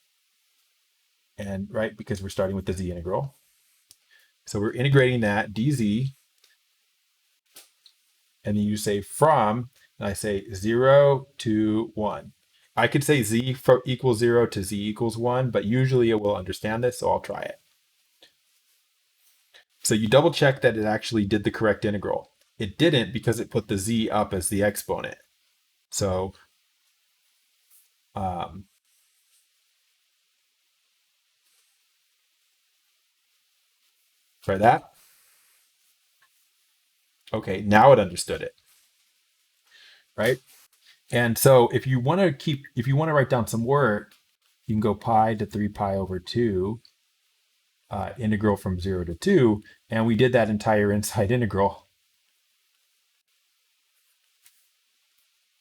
and right, because we're starting with the z integral. So we're integrating that dz, and then you say from, and I say 0 to 1. I could say z equals 0 to z equals 1, but usually it will understand this, so I'll try it. So you double check that it actually did the correct integral. It didn't because it put the z up as the exponent. So try that. Okay, now it understood it, right? And so if you want to write down some work, you can go pi to 3 pi over 2, integral from 0 to 2, and we did that entire inside integral.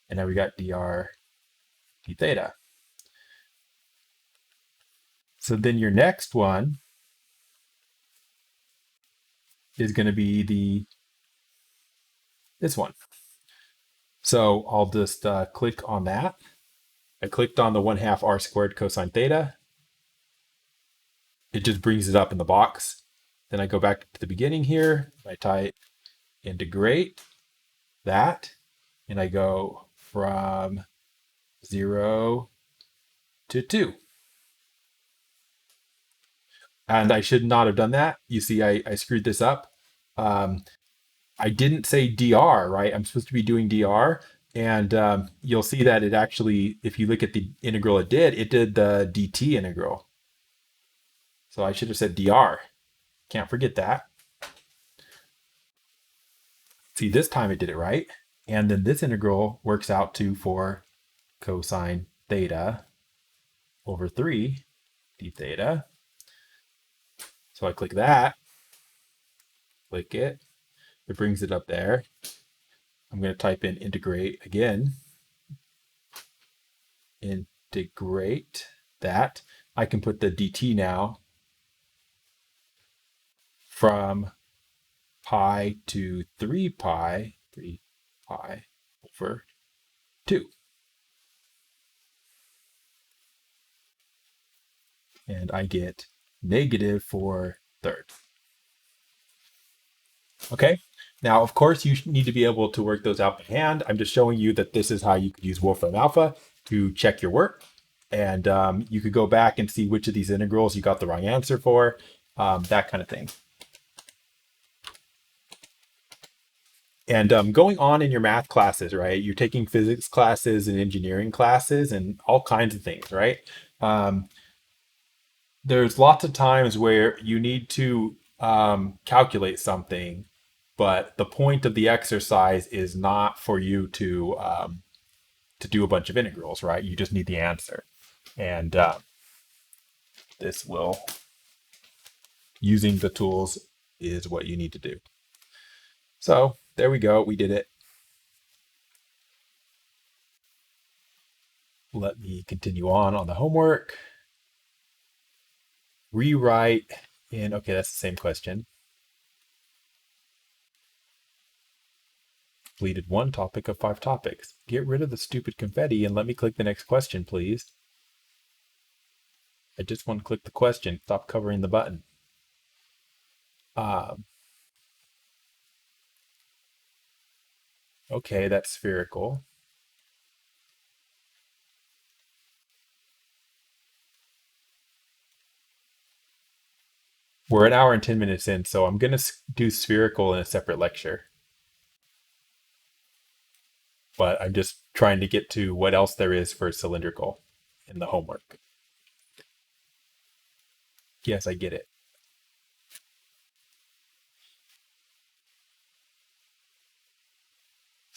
And now we got dr d theta. So then your next one is going to be this one. So I'll just click on that. I clicked on the 1/2 r squared cosine theta. It just brings it up in the box. Then I go back to the beginning here. I type integrate that, and I go from 0 to 2. And I should not have done that. You see, I screwed this up. I didn't say dr, right? I'm supposed to be doing dr. And you'll see that it actually, if you look at the integral it did the dt integral. So I should have said dr. Can't forget that. See, this time it did it right. And then this integral works out to 4 cosine theta over 3 d theta. So I click that, click it, it brings it up there. I'm going to type in integrate again. Integrate that. I can put the dt now from pi to 3 pi over 2. And I get negative 4/3. Okay, now of course you need to be able to work those out by hand. I'm just showing you that this is how you could use Wolfram Alpha to check your work. And you could go back and see which of these integrals you got the wrong answer for, that kind of thing. And going on in your math classes, right? You're taking physics classes and engineering classes and all kinds of things, right? There's lots of times where you need to calculate something, but the point of the exercise is not for you to do a bunch of integrals, right? You just need the answer. And this will, using the tools is what you need to do. So there we go. We did it. Let me continue on the homework. Rewrite in, okay, that's the same question. completed one topic of 5 topics. Get rid of the stupid confetti and let me click the next question, please. I just want to click the question. Stop covering the button. Okay, that's spherical. We're an hour and 10 minutes in, so I'm going to do spherical in a separate lecture. But I'm just trying to get to what else there is for cylindrical in the homework. Yes, I get it.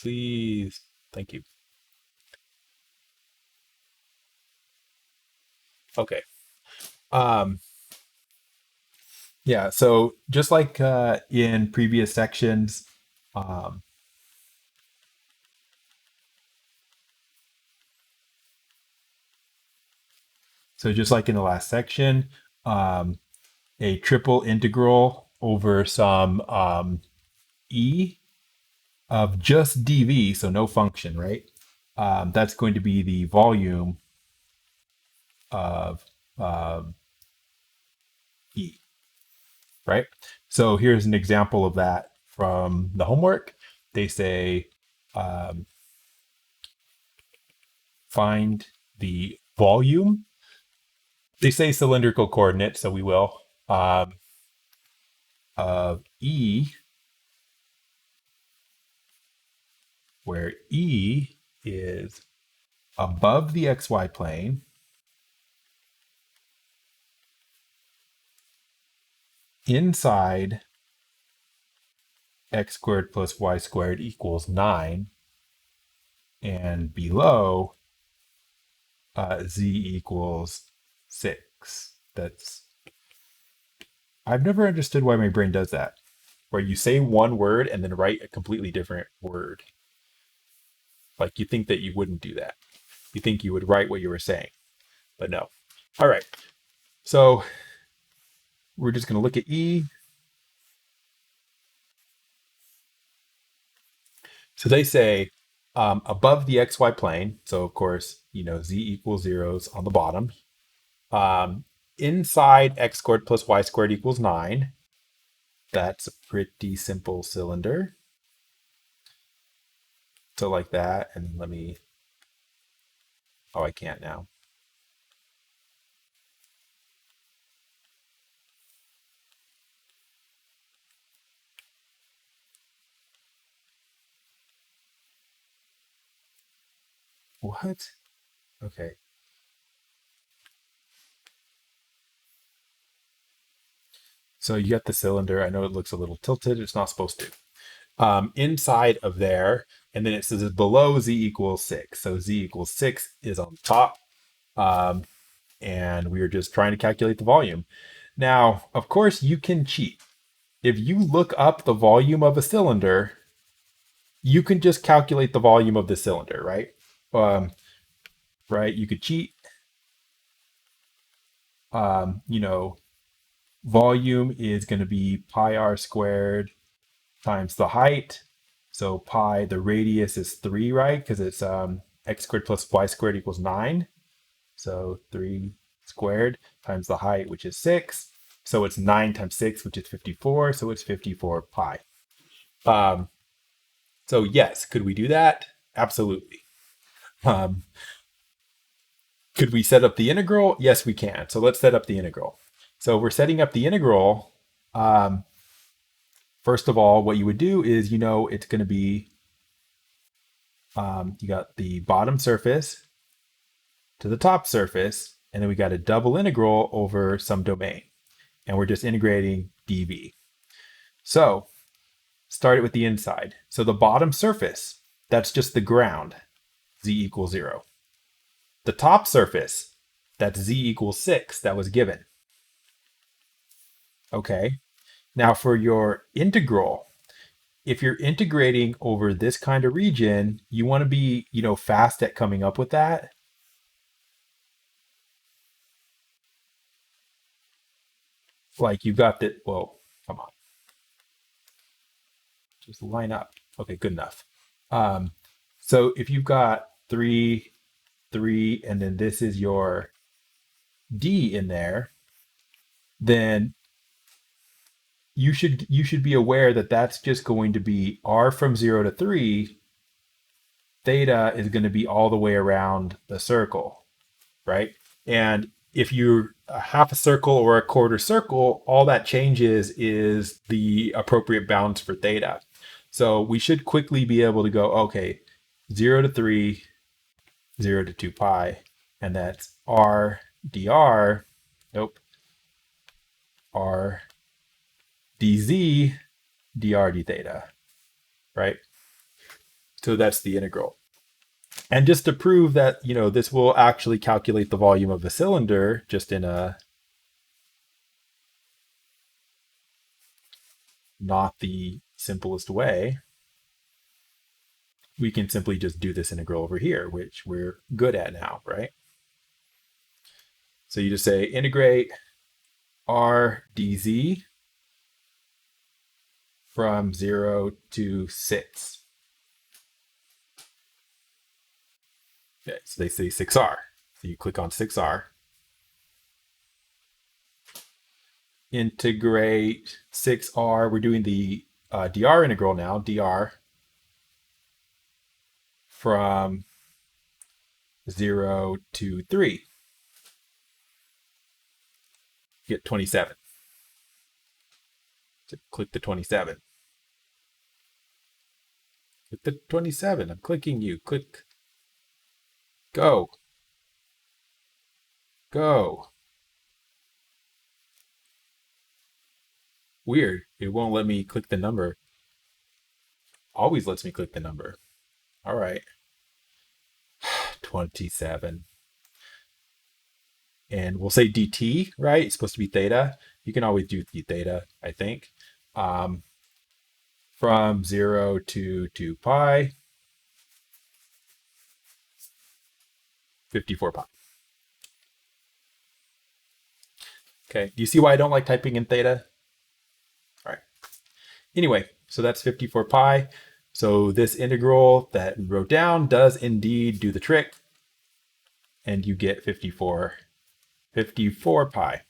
Please. Thank you. Okay. Um, yeah, so just like in previous sections, um, so just like in the last section, um, a triple integral over some e of just dv, so no function, right? That's going to be the volume of e, right? So here's an example of that from the homework. They say find the volume. They say cylindrical coordinate, so we will, of E, where E is above the xy plane, inside x squared plus y squared equals 9, and below z equals 6. I've never understood why my brain does that, where you say one word and then write a completely different word. Like you think that you wouldn't do that. You think you would write what you were saying, but no. All right. So we're just going to look at E. So they say above the xy plane. So of course, z equals 0 is on the bottom. Inside x squared plus y squared equals 9. That's a pretty simple cylinder. So like that, and let me, oh, I can't now. What? Okay. So you got the cylinder. I know it looks a little tilted. It's not supposed to. Inside of there, and then it says below z equals 6. So z equals 6 is on top. And we are just trying to calculate the volume. Now, of course, you can cheat. If you look up the volume of a cylinder, you can just calculate the volume of the cylinder, right? Right? You could cheat. You know, volume is going to be pi r squared times the height. So pi, the radius is 3, right? Because it's x squared plus y squared equals 9. So 3 squared times the height, which is 6. So it's 9 times 6, which is 54. So it's 54 pi. So yes, could we do that? Absolutely. Um, could we set up the integral? Yes, we can. So let's set up the integral. So we're setting up the integral. First of all, what you would do is, it's going to be, you got the bottom surface to the top surface, and then we got a double integral over some domain. And we're just integrating dv. So start it with the inside. So the bottom surface, that's just the ground, z equals 0. The top surface, that's z equals 6, that was given. Okay. Now for your integral, if you're integrating over this kind of region, you want to be, fast at coming up with that. Like you've got the, well, come on. Just line up. Okay, good enough. Um, so if you've got 3, 3, and then this is your D in there, then you should be aware that that's just going to be R from 0 to 3. Theta is going to be all the way around the circle, right? And if you're a half a circle or a quarter circle, all that changes is the appropriate bounds for theta. So we should quickly be able to go, okay, 0 to 3, 0 to 2 pi, and that's R dr, nope, R dz dr d theta, right? So that's the integral. And just to prove that, this will actually calculate the volume of a cylinder just in a not the simplest way, we can simply just do this integral over here, which we're good at now, right? So you just say integrate R dz from 0 to 6. Okay, so they say 6R. So you click on 6R. Integrate 6R. We're doing the dr integral now, dr from 0 to 3. Get 27. So click the 27. Click the 27. I'm clicking you. Click. Go. Go. Weird. It won't let me click the number. Always lets me click the number. All right. 27. And we'll say dt, right? It's supposed to be theta. You can always do d theta, I think. From 0 to 2 pi, 54 pi. Okay, do you see why I don't like typing in theta? All right. Anyway, so that's 54 pi. So this integral that we wrote down does indeed do the trick. And you get 54 pi.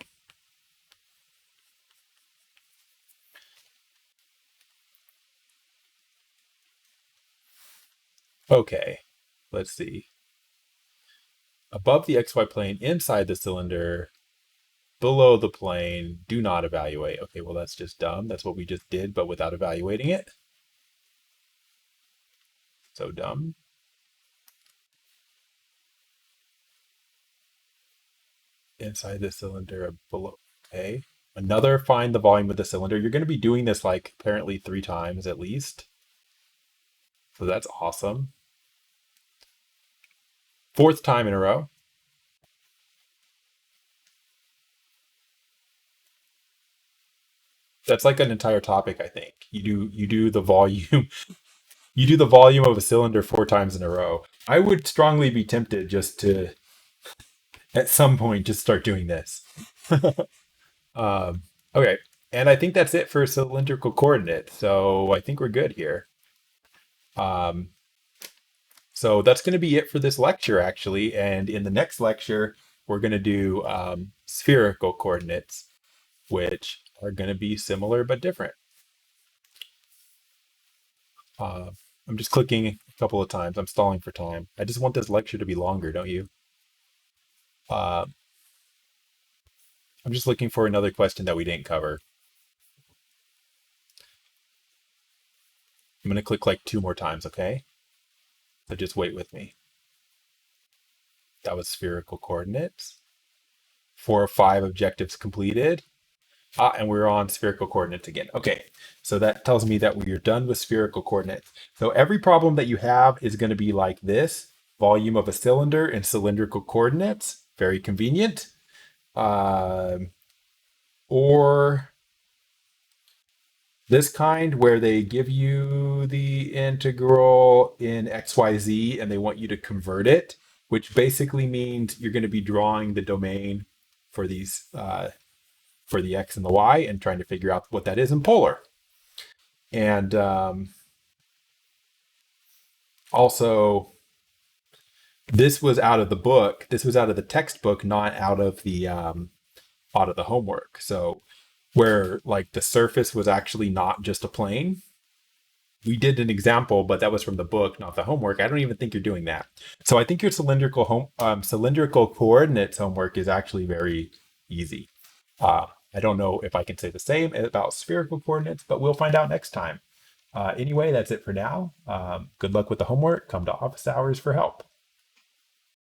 Okay, let's see. Above the xy plane, inside the cylinder, below the plane, do not evaluate. Okay, well, that's just dumb. That's what we just did, but without evaluating it. So dumb. Inside the cylinder, below. Okay. Another find the volume of the cylinder. You're going to be doing this like apparently 3 times at least. So that's awesome. 4th time in a row. That's like an entire topic, I think. You do the volume you do the volume of a cylinder 4 times in a row. I would strongly be tempted just to at some point just start doing this. Okay, and I think that's it for cylindrical coordinates. So I think we're good here. Um, so that's going to be it for this lecture, actually. And in the next lecture, we're going to do spherical coordinates, which are going to be similar but different. I'm just clicking a couple of times. I'm stalling for time. I just want this lecture to be longer, don't you? Uh, I'm just looking for another question that we didn't cover. I'm going to click like 2 more times, okay? So just wait with me. That was spherical coordinates. 4 of 5 objectives completed. And we're on spherical coordinates again. Okay, so that tells me that we're done with spherical coordinates. So every problem that you have is going to be like this. Volume of a cylinder in cylindrical coordinates. Very convenient. Or this kind where they give you the integral in XYZ and they want you to convert it, which basically means you're going to be drawing the domain for these for the X and the Y and trying to figure out what that is in polar. And Also, this was out of the book. This was out of the textbook, not out of the homework. So where like the surface was actually not just a plane, we did an example, but that was from the book, not the homework. I don't even think you're doing that. So I think your cylindrical coordinates homework is actually very easy. I don't know if I can say the same about spherical coordinates, but we'll find out next time. Anyway, that's it for now. Good luck with the homework. Come to office hours for help.